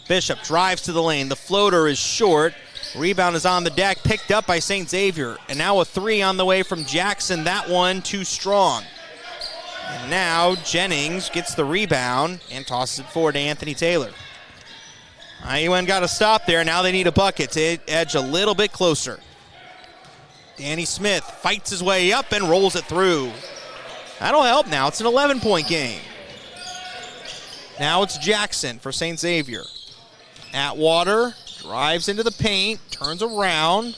Bishop drives to the lane. The floater is short. Rebound is on the deck, picked up by St. Xavier. And now a three on the way from Jackson. That one too strong. And now Jennings gets the rebound and tosses it forward to Anthony Taylor. IUN got a stop there. Now they need a bucket to edge a little bit closer. Danny Smith fights his way up and rolls it through. That'll help now. It's an 11-point game. Now it's Jackson for St. Xavier. Atwater drives into the paint, turns around.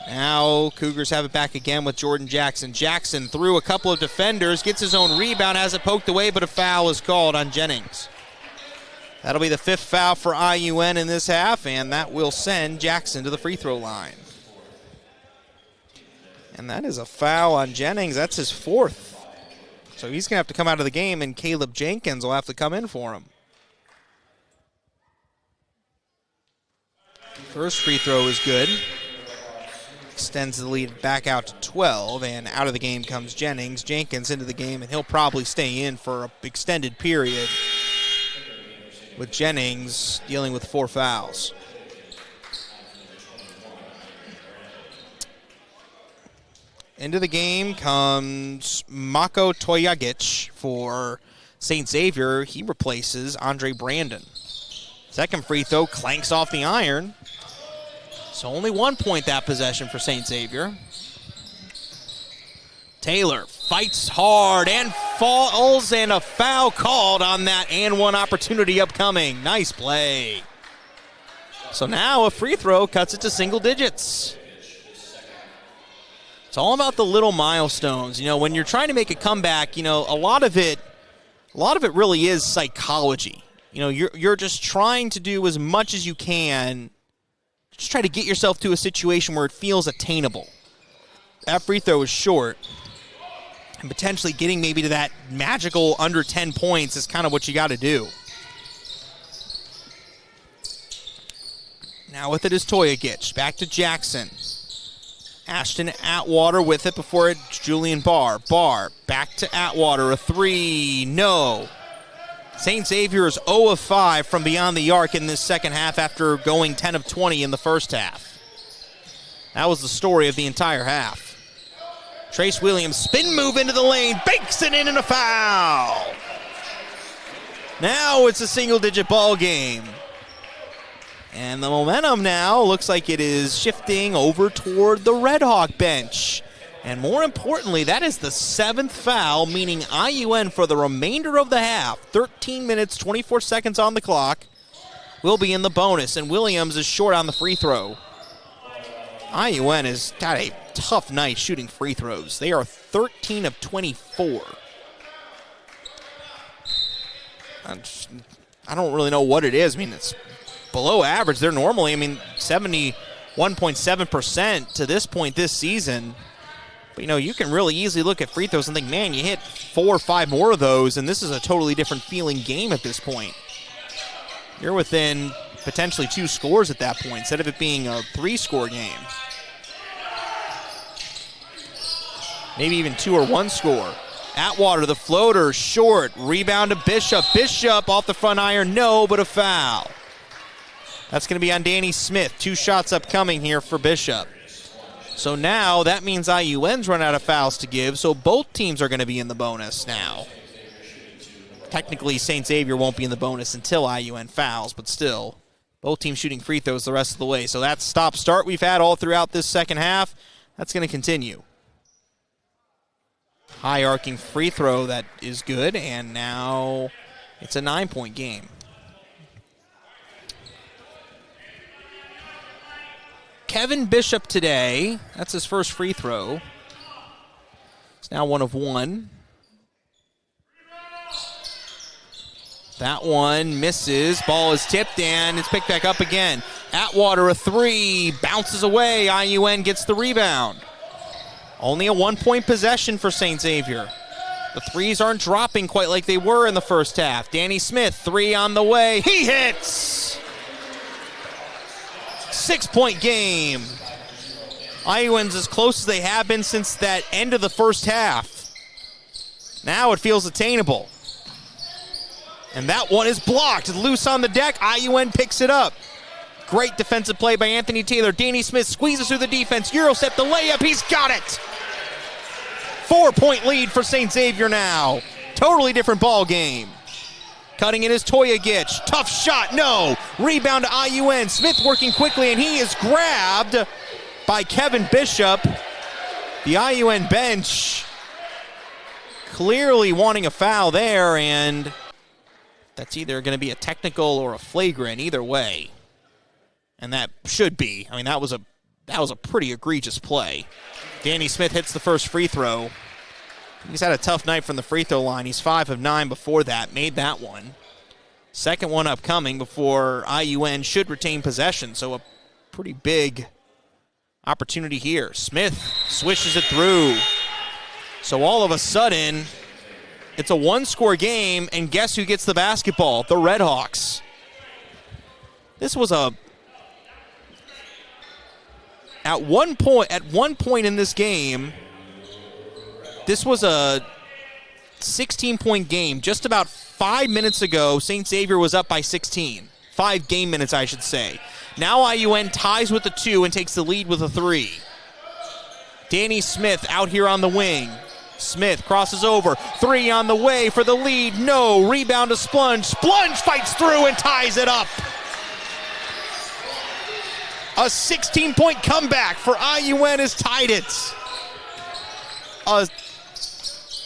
Now Cougars have it back again with Jordan Jackson. Jackson through a couple of defenders, gets his own rebound, has it poked away, but a foul is called on Jennings. That'll be the 5th foul for IUN in this half, and that will send Jackson to the free throw line. And that is a foul on Jennings. That's his 4th. So he's going to have to come out of the game, and Caleb Jenkins will have to come in for him. First free throw is good. Extends the lead back out to 12, and out of the game comes Jennings. Jenkins into the game, and he'll probably stay in for an extended period with Jennings dealing with 4 fouls. Into the game comes Mako Toyagic for St. Xavier. He replaces Andre Brandon. Second free throw clanks off the iron. So only 1 point that possession for St. Xavier. Taylor fights hard and falls, and a foul called on that and one opportunity upcoming. Nice play. So now a free throw cuts it to single digits. It's all about the little milestones. You know, when you're trying to make a comeback, you know, a lot of it really is psychology. You know, you're just trying to do as much as you can. Just try to get yourself to a situation where it feels attainable. That free throw is short. And potentially getting maybe to that magical under 10 points is kind of what you got to do. Now with it is Toyagic. Back to Jackson. Ashton Atwater with it before it's Julian Barr. Barr back to Atwater. A three. No. St. Xavier is 0 of 5 from beyond the arc in this second half after going 10 of 20 in the first half. That was the story of the entire half. Trace Williams, spin move into the lane, bakes it in and a foul. Now it's a single-digit ball game. And the momentum now looks like it is shifting over toward the Red Hawk bench. And more importantly, that is the 7th foul, meaning IUN for the remainder of the half, 13 minutes, 24 seconds on the clock, will be in the bonus. And Williams is short on the free throw. IUN has got a tough night shooting free throws. They are 13 of 24. I don't really know what it is. I mean, it's below average. They're normally, 71.7% to this point this season. But, you can really easily look at free throws and think, man, you hit 4 or 5 more of those, and this is a totally different feeling game at this point. You're within potentially 2 scores at that point, instead of it being a 3-score game. Maybe even 2 or 1 score. Atwater, the floater, short. Rebound to Bishop. Bishop off the front iron, no, but a foul. That's going to be on Danny Smith. 2 shots upcoming here for Bishop. So now that means IUN's run out of fouls to give, so both teams are going to be in the bonus now. Technically, St. Xavier won't be in the bonus until IUN fouls, but still, both teams shooting free throws the rest of the way. So that stop-start we've had all throughout this second half, that's going to continue. High arcing free throw that is good, and now it's a 9-point game. Kevin Bishop today, that's his first free throw. It's now 1 of 1. That one misses. Ball is tipped, and it's picked back up again. Atwater, a 3, bounces away. IUN gets the rebound. Only a 1-point possession for St. Xavier. The threes aren't dropping quite like they were in the first half. Danny Smith, 3 on the way. He hits! 6-point game. IUN's as close as they have been since that end of the first half. Now it feels attainable. And that one is blocked. Loose on the deck. IUN picks it up. Great defensive play by Anthony Taylor. Danny Smith squeezes through the defense. Eurostep the layup. He's got it. 4-point lead for St. Xavier now. Totally different ball game. Cutting it is Toyagich. Tough shot. No. Rebound to IUN. Smith working quickly, and he is grabbed by Kevin Bishop. The IUN bench clearly wanting a foul there, and that's either going to be a technical or a flagrant, either way. And that should be. That was a pretty egregious play. Danny Smith hits the first free throw. He's had a tough night from the free throw line. He's 5 of 9 before that, made that one. Second one upcoming before IUN should retain possession, so a pretty big opportunity here. Smith swishes it through. So all of a sudden, it's a 1-score game, and guess who gets the basketball? The Red Hawks. This was at one point in this game, this was a 16-point game. Just about 5 minutes ago, St. Xavier was up by 16. 5 game minutes, I should say. Now IUN ties with the 2 and takes the lead with a 3. Danny Smith out here on the wing. Smith crosses over. 3 on the way for the lead. No. Rebound to Splunge. Splunge fights through and ties it up. A 16-point comeback for IUN has tied it.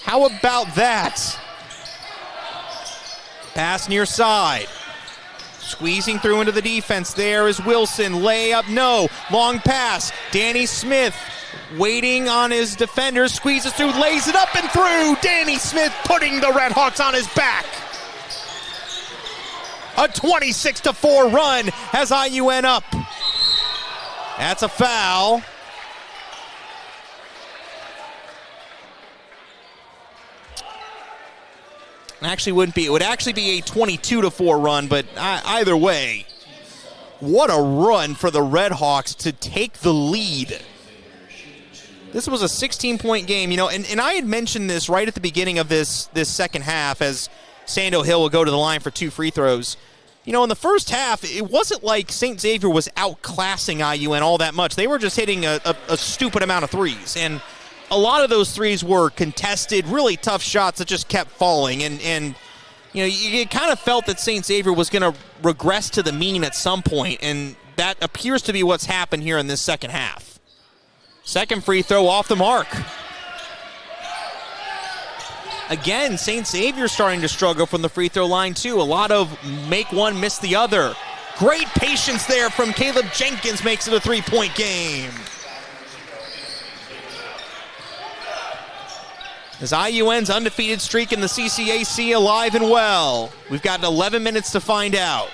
How about that? Pass near side. Squeezing through into the defense there is Wilson. Layup, no. Long pass. Danny Smith waiting on his defenders. Squeezes through, lays it up and through. Danny Smith putting the Red Hawks on his back. A 26-4 run has IUN up. That's a foul. Actually wouldn't be. It would actually be a 22-4 run, but either way, what a run for the Red Hawks to take the lead. This was a 16-point game, and I had mentioned this right at the beginning of this second half as Sando Hill will go to the line for 2 free throws. In the first half, it wasn't like St. Xavier was outclassing IUN all that much. They were just hitting a stupid amount of threes. And a lot of those threes were contested, really tough shots that just kept falling. And you kind of felt that St. Xavier was going to regress to the mean at some point, and that appears to be what's happened here in this second half. Second free throw off the mark. Again, St. Xavier starting to struggle from the free throw line too. A lot of make one, miss the other. Great patience there from Caleb Jenkins, makes it a three-point game. As IUN's undefeated streak in the CCAC alive and well. We've got 11 minutes to find out.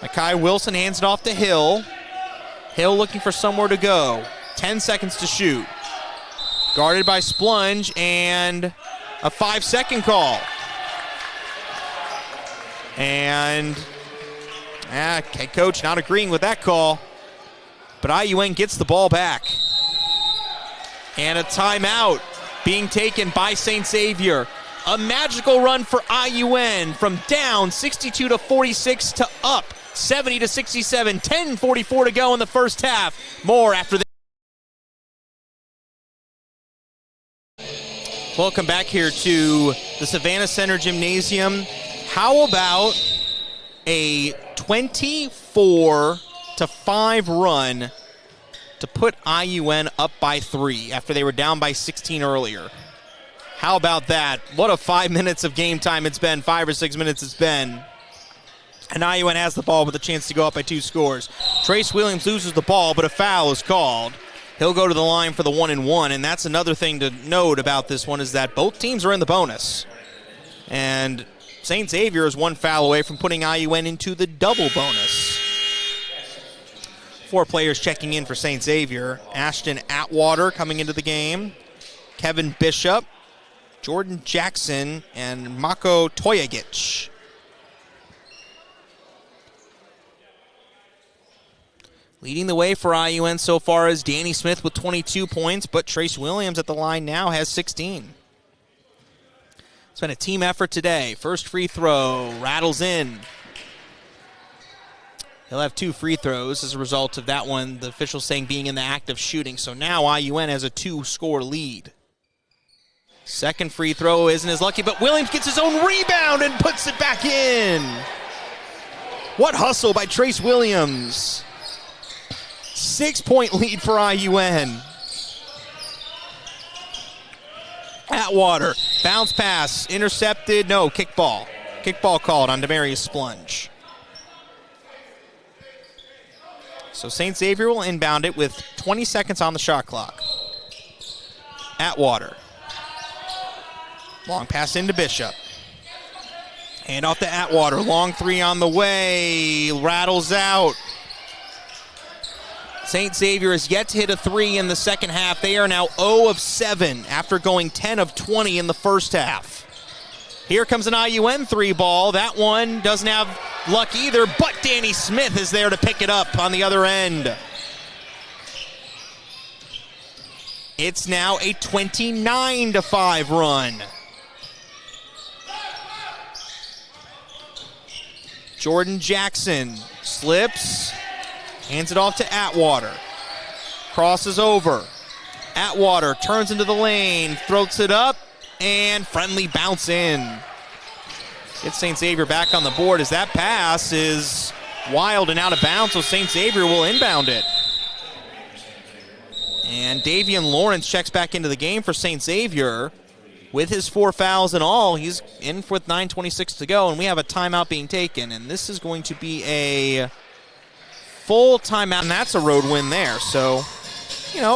Makai Wilson hands it off to Hill. Hill looking for somewhere to go. 10 seconds to shoot. Guarded by Splunge, and a 5-second call. And head coach not agreeing with that call. But IUN gets the ball back. And a timeout being taken by St. Xavier. A magical run for IUN from down 62-46 to up 70-67. 10:44 to go in the first half. More after this. Welcome back here to the Savannah Center Gymnasium. How about a 24-5 run to put IUN up by 3 after they were down by 16 earlier? How about that? What a 5 minutes of game time it's been, 5 or 6 minutes it's been. And IUN has the ball with a chance to go up by 2 scores. Trace Williams loses the ball, but a foul is called. He'll go to the line for the 1-and-1, and that's another thing to note about this one is that both teams are in the bonus. And St. Xavier is 1 foul away from putting IUN into the double bonus. 4 players checking in for St. Xavier. Ashton Atwater coming into the game. Kevin Bishop, Jordan Jackson, and Mako Toyagic. Leading the way for IUN so far is Danny Smith with 22 points, but Trace Williams at the line now has 16. It's been a team effort today. First free throw rattles in. He'll have 2 free throws as a result of that one, the officials saying being in the act of shooting. So now IUN has a 2-score lead. Second free throw isn't as lucky, but Williams gets his own rebound and puts it back in. What hustle by Trace Williams. 6-point lead for IUN. Atwater, bounce pass, intercepted, no, kickball. Kickball called on Demarius Splunge. So St. Xavier will inbound it with 20 seconds on the shot clock. Atwater. Long pass into Bishop. Hand off to Atwater, long 3 on the way, rattles out. St. Xavier has yet to hit a 3 in the second half. They are now 0 of 7 after going 10 of 20 in the first half. Here comes an IUN 3 ball. That one doesn't have luck either, but Danny Smith is there to pick it up on the other end. It's now a 29-5 run. Jordan Jackson slips. Hands it off to Atwater. Crosses over. Atwater turns into the lane, throws it up, and friendly bounce in. Gets St. Xavier back on the board as that pass is wild and out of bounds, so St. Xavier will inbound it. And Davian Lawrence checks back into the game for St. Xavier. With his 4 fouls and all, he's in with 9:26 to go, and we have a timeout being taken. And this is going to be a full timeout, and that's a road win there. So,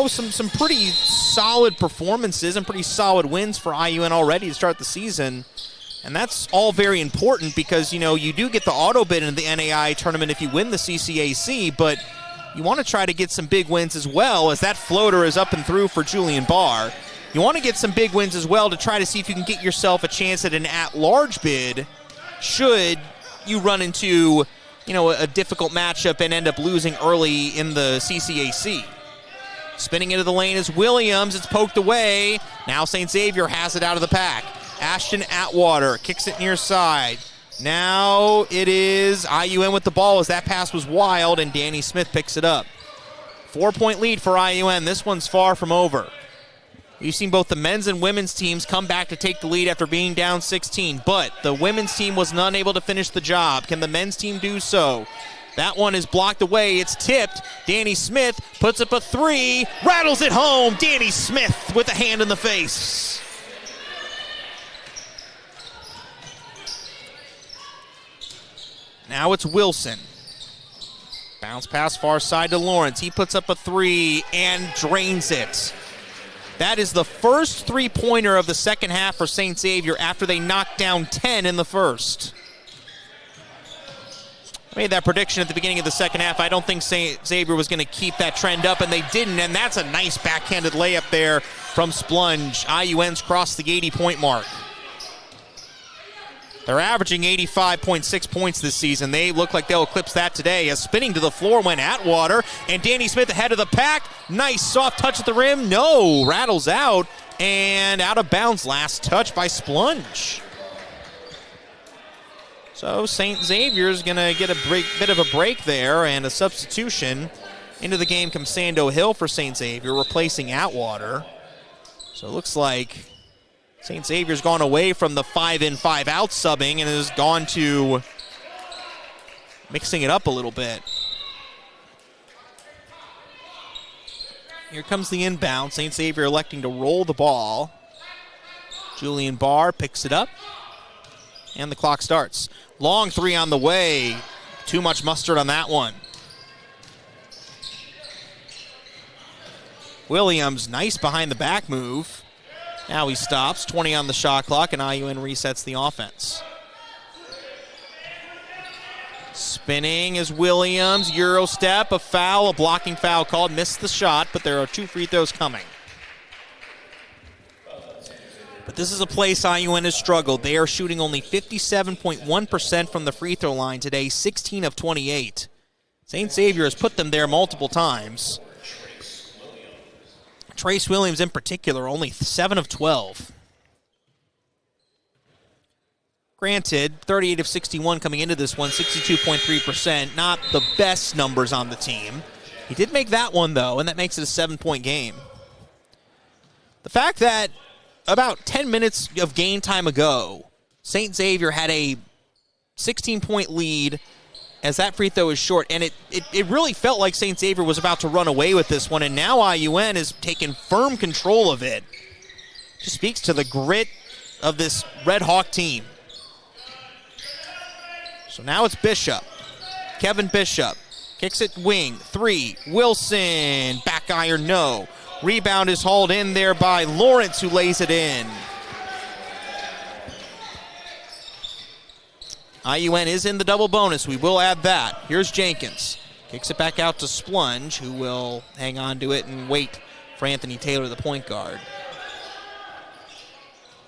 some pretty solid performances and pretty solid wins for IUN already to start the season. And that's all very important because, you do get the auto bid in the NAI tournament if you win the CCAC, but you want to try to get some big wins as well, as that floater is up and through for Julian Barr. You want to get some big wins as well to try to see if you can get yourself a chance at an at-large bid should you run into a difficult matchup and end up losing early in the CCAC. Spinning into the lane is Williams. It's poked away. Now St. Xavier has it out of the pack. Ashton Atwater kicks it near side. Now it is IUN with the ball as that pass was wild, and Danny Smith picks it up. 4-point lead for IUN. This one's far from over. We've seen both the men's and women's teams come back to take the lead after being down 16, but the women's team was not able to finish the job. Can the men's team do so? That one is blocked away. It's tipped. Danny Smith puts up a three, rattles it home. Danny Smith with a hand in the face. Now it's Wilson. Bounce pass far side to Lawrence. He puts up a three and drains it. That is the first three-pointer of the second half for St. Xavier after they knocked down 10 in the first. I made that prediction at the beginning of the second half. I don't think St. Xavier was going to keep that trend up, and they didn't, and that's a nice backhanded layup there from Splunge. IUN's crossed the 80-point mark. They're averaging 85.6 points this season. They look like they'll eclipse that today. As spinning to the floor went Atwater, and Danny Smith ahead of the pack. Nice soft touch at the rim. No, rattles out, and out of bounds. Last touch by Splunge. So St. Xavier's going to get a bit of a break there, and a substitution. Into the game comes Sando Hill for St. Xavier, replacing Atwater. So it looks like St. Xavier's gone away from the 5-in, 5-out subbing and has gone to mixing it up a little bit. Here comes the inbound. St. Xavier electing to roll the ball. Julian Barr picks it up, and the clock starts. Long three on the way. Too much mustard on that one. Williams, nice behind the back move. Now he stops, 20 on the shot clock, and IUN resets the offense. Spinning is Williams, Euro step, a foul, a blocking foul called, missed the shot, but there are 2 free throws coming. But this is a place IUN has struggled. They are shooting only 57.1% from the free throw line today, 16 of 28. St. Xavier has put them there multiple times. Trace Williams in particular, only 7 of 12. Granted, 38 of 61 coming into this one, 62.3%. Not the best numbers on the team. He did make that one, though, and that makes it a 7-point game. The fact that about 10 minutes of game time ago, St. Xavier had a 16-point lead as that free throw is short, and it really felt like St. Xavier was about to run away with this one, and now IUN has taken firm control of it. Just speaks to the grit of this Red Hawk team. So now it's Bishop. Kevin Bishop kicks it wing, 3, Wilson, back iron, no. Rebound is hauled in there by Lawrence, who lays it in. IUN is in the double bonus. We will add that. Here's Jenkins. Kicks it back out to Splunge, who will hang on to it and wait for Anthony Taylor, the point guard.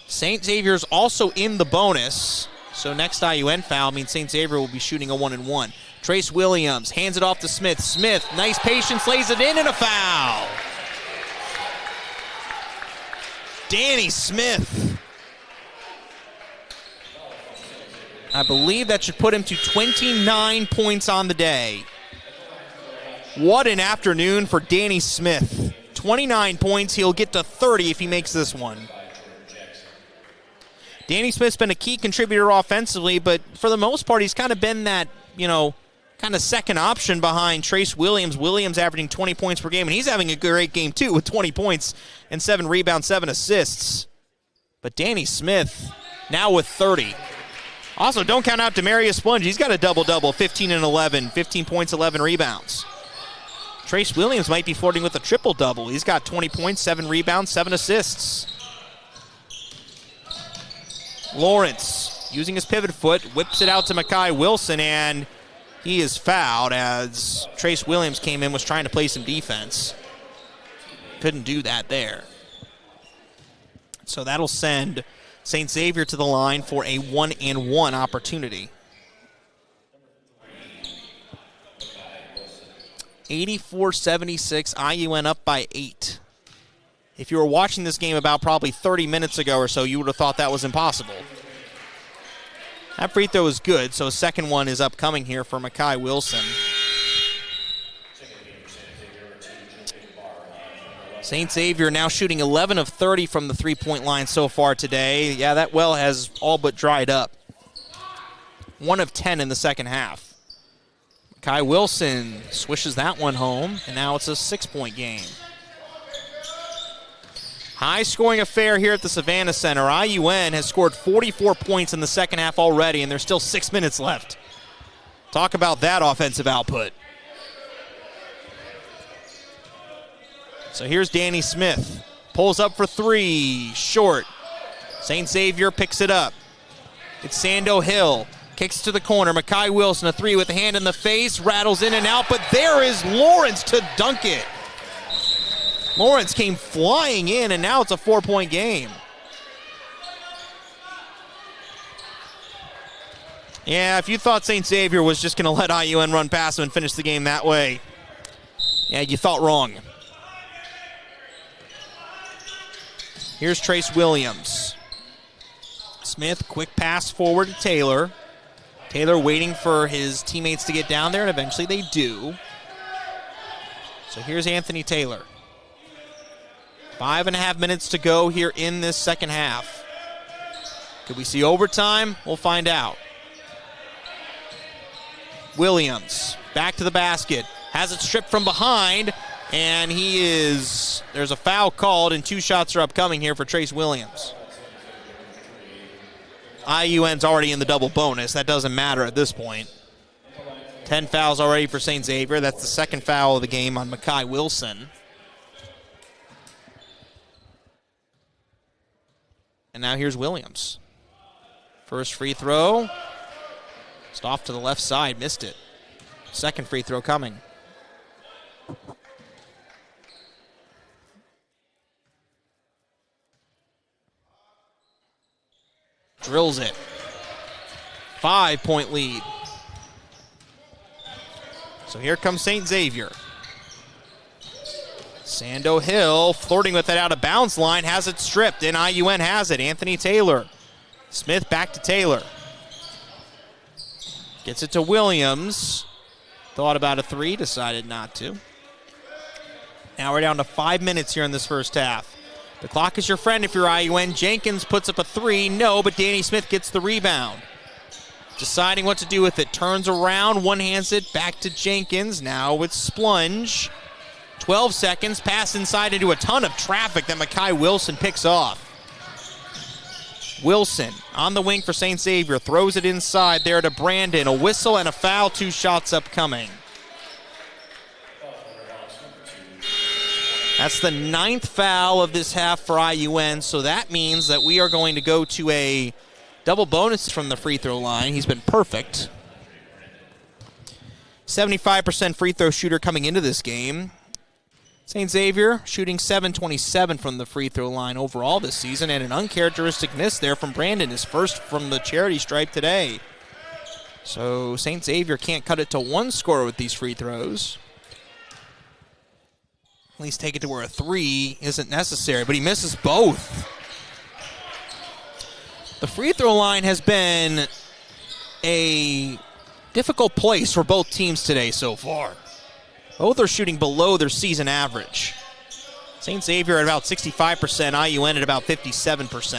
St. Xavier's also in the bonus, so next IUN foul means St. Xavier will be shooting a 1-and-1. Trace Williams hands it off to Smith. Smith, nice patience, lays it in, and a foul. Danny Smith. I believe that should put him to 29 points on the day. What an afternoon for Danny Smith. 29 points. He'll get to 30 if he makes this one. Danny Smith's been a key contributor offensively, but for the most part, he's kind of been that, kind of second option behind Trace Williams. Williams averaging 20 points per game, and he's having a great game too with 20 points and 7 rebounds, 7 assists. But Danny Smith now with 30. Also, don't count out Demarius Splunge. He's got a double-double, 15 and 11, 15 points, 11 rebounds. Trace Williams might be flirting with a triple-double. He's got 20 points, 7 rebounds, 7 assists. Lawrence, using his pivot foot, whips it out to Mekhi Wilson, and he is fouled as Trace Williams came in, was trying to play some defense. Couldn't do that there. So that'll send St. Xavier to the line for a 1-and-1 opportunity. 84-76, IUN up by 8. If you were watching this game about probably 30 minutes ago or so, you would have thought that was impossible. That free throw is good, so a second one is upcoming here for Mekhi Wilson. St. Xavier now shooting 11 of 30 from the three-point line so far today. Yeah, that well has all but dried up. 1 of 10 in the second half. Kai Wilson swishes that one home, and now it's a 6-point game. High-scoring affair here at the Savannah Center. IUN has scored 44 points in the second half already, and there's still 6 minutes left. Talk about that offensive output. So here's Danny Smith. Pulls up for three. Short. St. Xavier picks it up. It's Sando Hill. Kicks to the corner. Makai Wilson, a three with a hand in the face. Rattles in and out, but there is Lawrence to dunk it. Lawrence came flying in, and now it's a 4-point game. Yeah, if you thought St. Xavier was just going to let IUN run past them and finish the game that way, yeah, you thought wrong. Here's Trace Williams. Smith, quick pass forward to Taylor. Taylor waiting for his teammates to get down there, and eventually they do. So here's Anthony Taylor. 5.5 minutes to go here in this second half. Could we see overtime? We'll find out. Williams, back to the basket. Has it stripped from behind, and there's a foul called, and 2 shots are upcoming here for Trace Williams. IUN's already in the double bonus. That doesn't matter at this point. 10 fouls already for St. Xavier. That's the second foul of the game on Makai Wilson. And now here's Williams. First free throw. Just off to the left side. Missed it. Second free throw coming. Drills it. 5-point lead. So here comes St. Xavier. Sando Hill flirting with that out of bounds line, has it stripped, and IUN has it. Anthony Taylor. Smith back to Taylor. Gets it to Williams. Thought about a three, decided not to. Now we're down to 5 minutes here in this first half. The clock is your friend if you're IUN. Jenkins puts up a three. No, but Danny Smith gets the rebound. Deciding what to do with it. Turns around, one-hands it back to Jenkins. Now it's Splunge. 12 seconds. Pass inside into a ton of traffic that Makai Wilson picks off. Wilson on the wing for St. Xavier. Throws it inside there to Brandon. A whistle and a foul. 2 shots upcoming. That's the 9th foul of this half for IUN, so that means that we are going to go to a double bonus from the free throw line. He's been perfect. 75% free throw shooter coming into this game. St. Xavier shooting .727 from the free throw line overall this season, and an uncharacteristic miss there from Brandon, his first from the charity stripe today. So St. Xavier can't cut it to 1 score with these free throws. At least take it to where a 3 isn't necessary, but he misses both. The free throw line has been a difficult place for both teams today so far. Both are shooting below their season average. St. Xavier at about 65%, IUN at about 57%.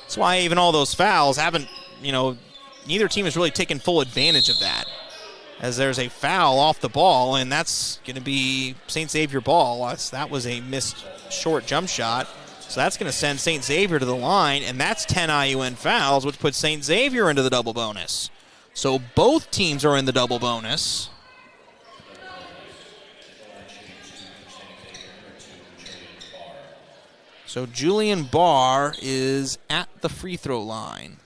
That's why even all those fouls haven't, neither team has really taken full advantage of that. As there's a foul off the ball, and that's going to be St. Xavier ball. That was a missed short jump shot. So that's going to send St. Xavier to the line, and that's 10 IUN fouls, which puts St. Xavier into the double bonus. So both teams are in the double bonus. So Julian Barr is at the free throw line.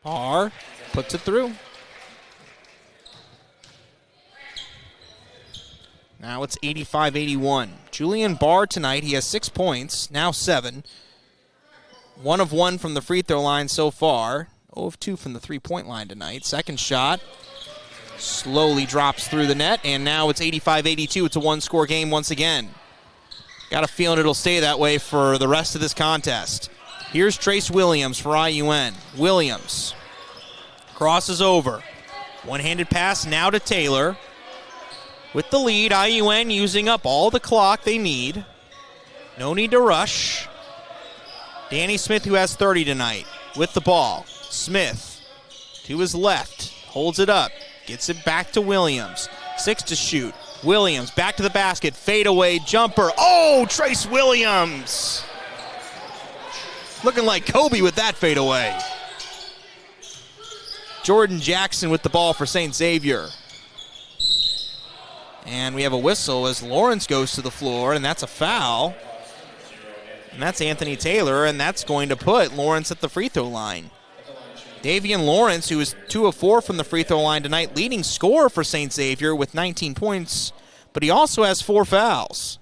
Barr puts it through. Now it's 85-81. Julian Barr tonight, he has 6 points, now 7. 1 of 1 from the free throw line so far. 0 of 2 from the three-point line tonight. Second shot slowly drops through the net, and now it's 85-82. It's a 1-score game once again. Got a feeling it'll stay that way for the rest of this contest. Here's Trace Williams for IUN. Williams crosses over. One-handed pass now to Taylor. With the lead, IUN using up all the clock they need. No need to rush. Danny Smith, who has 30 tonight, with the ball. Smith to his left, holds it up, gets it back to Williams. 6 to shoot. Williams back to the basket, fadeaway jumper. Oh, Trace Williams! Looking like Kobe with that fadeaway. Jordan Jackson with the ball for St. Xavier. And we have a whistle as Lawrence goes to the floor, and that's a foul. And that's Anthony Taylor, and that's going to put Lawrence at the free throw line. Davian Lawrence, who is 2 of 4 from the free throw line tonight, leading scorer for St. Xavier with 19 points, but he also has 4 fouls.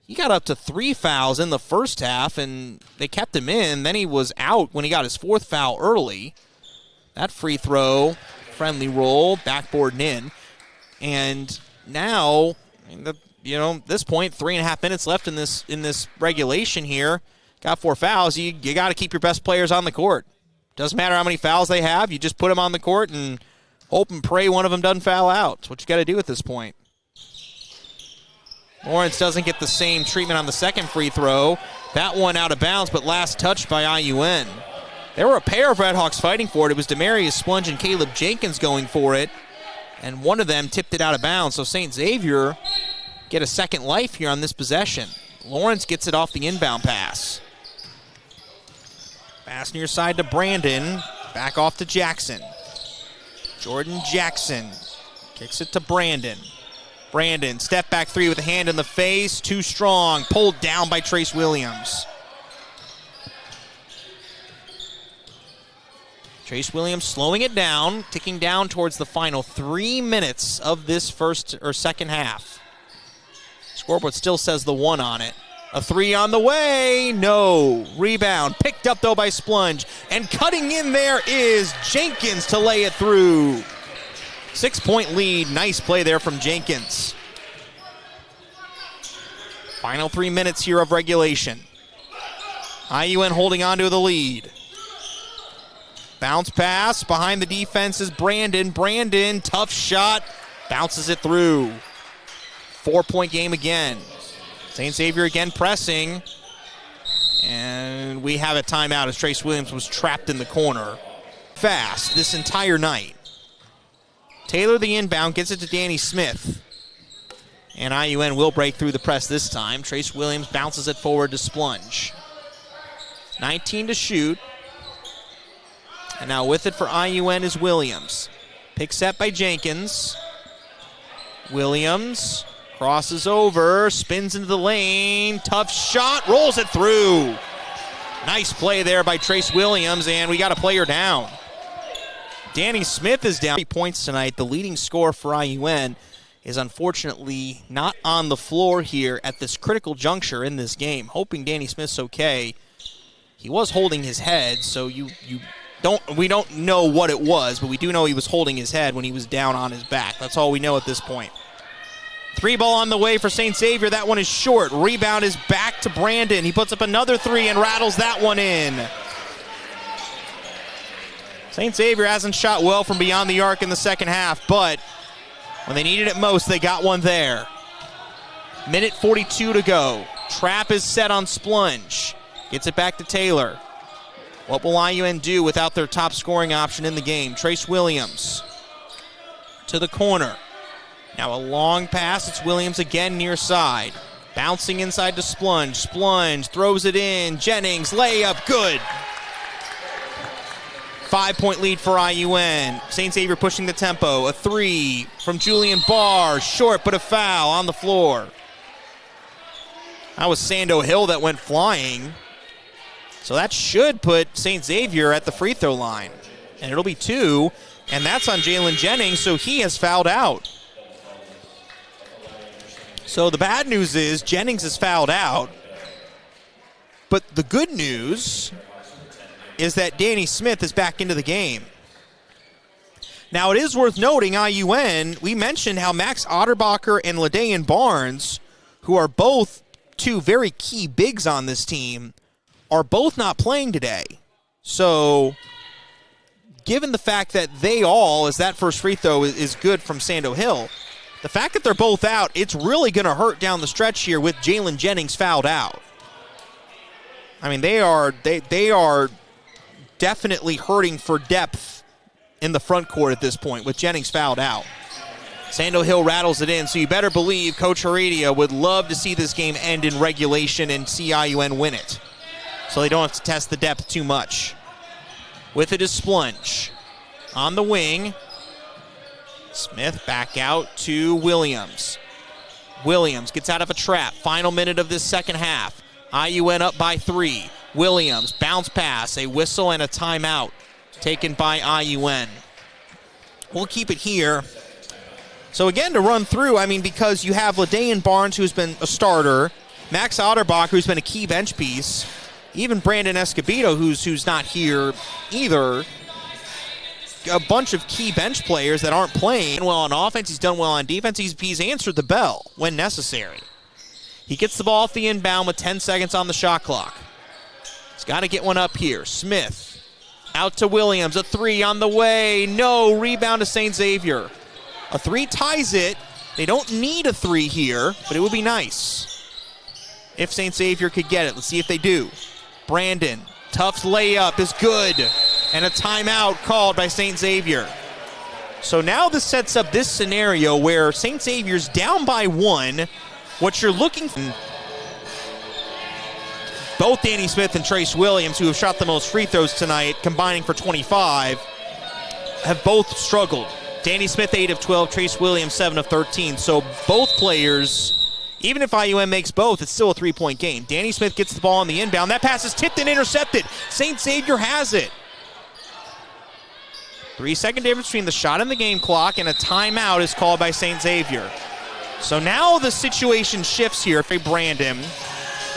He got up to 3 fouls in the first half, and they kept him in. Then he was out when he got his 4th foul early. That free throw, friendly roll, backboard in. And now, this point, 3.5 minutes left in this regulation here. Got 4 fouls. You got to keep your best players on the court. Doesn't matter how many fouls they have. You just put them on the court and hope and pray one of them doesn't foul out. That's what you got to do at this point. Lawrence doesn't get the same treatment on the second free throw. That one out of bounds, but last touched by IUN. There were a pair of Redhawks fighting for it. It was Demarius Splunge and Caleb Jenkins going for it, and one of them tipped it out of bounds. So St. Xavier get a second life here on this possession. Lawrence gets it off the inbound pass. Pass near side to Brandon. Back off to Jackson. Jordan Jackson kicks it to Brandon. Brandon, step back 3 with a hand in the face. Too strong. Pulled down by Trace Williams. Trace Williams slowing it down, ticking down towards the final 3 minutes of this first or second half. Scoreboard still says the 1 on it. A 3 on the way. No. Rebound. Picked up, though, by Splunge. And cutting in there is Jenkins to lay it through. 6-point lead. Nice play there from Jenkins. Final 3 minutes here of regulation. IUN holding on to the lead. Bounce pass. Behind the defense is Brandon. Brandon, tough shot. Bounces it through. 4-point game again. St. Xavier again pressing. And we have a timeout as Trace Williams was trapped in the corner. Fast this entire night. Taylor the inbound, gets it to Danny Smith. And IUN will break through the press this time. Trace Williams bounces it forward to Splunge. 19 to shoot. And now with it for IUN is Williams. Pick set by Jenkins. Williams crosses over, spins into the lane, tough shot, rolls it through. Nice play there by Trace Williams, and we got a player down. Danny Smith is down 3 points tonight. The leading scorer for IUN is unfortunately not on the floor here at this critical juncture in this game. Hoping Danny Smith's okay. He was holding his head, so we don't know what it was, but we do know he was holding his head when he was down on his back. That's all we know at this point. 3 ball on the way for St. Xavier. That one is short. Rebound is back to Brandon. He puts up another 3 and rattles that one in. St. Xavier hasn't shot well from beyond the arc in the second half, but when they needed it most, they got one there. Minute 42 to go. Trap is set on Splunge. Gets it back to Taylor. What will IUN do without their top scoring option in the game? Trace Williams to the corner. Now a long pass. It's Williams again near side. Bouncing inside to Splunge. Splunge throws it in. Jennings, layup, good. 5-point lead for IUN. St. Xavier pushing the tempo. A 3 from Julian Barr. Short, but a foul on the floor. That was Sando Hill that went flying. So that should put St. Xavier at the free throw line. And it'll be 2, and that's on Jalen Jennings, so he has fouled out. So the bad news is Jennings is fouled out. But the good news is that Danny Smith is back into the game. Now it is worth noting, IUN, we mentioned how Max Otterbacher and LaDayan Barnes, who are both 2 very key bigs on this team, are both not playing today. So given the fact that they all, as that first free throw is good from Sando Hill, the fact that they're both out, it's really going to hurt down the stretch here with Jalen Jennings fouled out. I mean, they are definitely hurting for depth in the front court at this point with Jennings fouled out. Sando Hill rattles it in, so you better believe Coach Heredia would love to see this game end in regulation and see IUN win it, so they don't have to test the depth too much. With it is Splunge. On the wing, Smith back out to Williams. Williams gets out of a trap. Final minute of this second half. IUN up by 3. Williams, bounce pass, a whistle and a timeout taken by IUN. We'll keep it here. So again, to run through, I mean, because you have LaDayan Barnes, who's been a starter, Max Otterbach, who's been a key bench piece, even Brandon Escobedo, who's not here either. A bunch of key bench players that aren't playing well on offense. He's done well on defense. He's answered the bell when necessary. He gets the ball off the inbound with 10 seconds on the shot clock. He's got to get one up here. Smith out to Williams. A 3 on the way. No. Rebound to St. Xavier. A 3 ties it. They don't need a 3 here, but it would be nice if St. Xavier could get it. Let's see if they do. Brandon, Tuff's layup is good. And a timeout called by St. Xavier. So now this sets up this scenario where St. Xavier's down by 1. What you're looking for, both Danny Smith and Trace Williams, who have shot the most free throws tonight, combining for 25, have both struggled. Danny Smith 8 of 12, Trace Williams 7 of 13. So both players, even if IUM makes both, it's still a 3-point game. Danny Smith gets the ball on the inbound. That pass is tipped and intercepted. St. Xavier has it. 3-second difference between the shot and the game clock, and a timeout is called by St. Xavier. So now the situation shifts here for Brandon.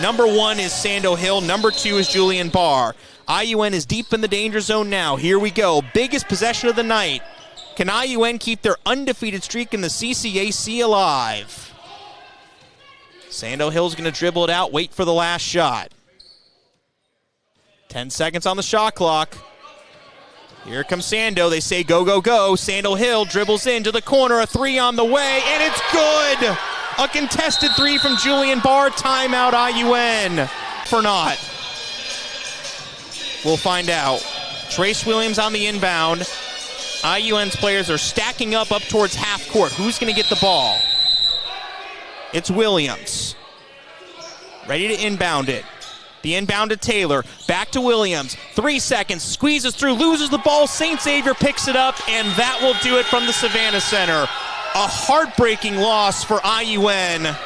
Number 1 is Sando Hill. Number 2 is Julian Barr. IUN is deep in the danger zone now. Here we go. Biggest possession of the night. Can IUN keep their undefeated streak in the CCAC alive? Sando Hill's going to dribble it out, wait for the last shot. 10 seconds on the shot clock. Here comes Sando. They say go, go, go. Sando Hill dribbles into the corner. A 3 on the way, and it's good. A contested 3 from Julian Barr. Timeout IUN. For not. We'll find out. Trace Williams on the inbound. IUN's players are stacking up towards half court. Who's going to get the ball? It's Williams. Ready to inbound it. The inbound to Taylor. Back to Williams. 3 seconds. Squeezes through. Loses the ball. St. Xavier picks it up, and that will do it from the Savannah Center. A heartbreaking loss for IUN.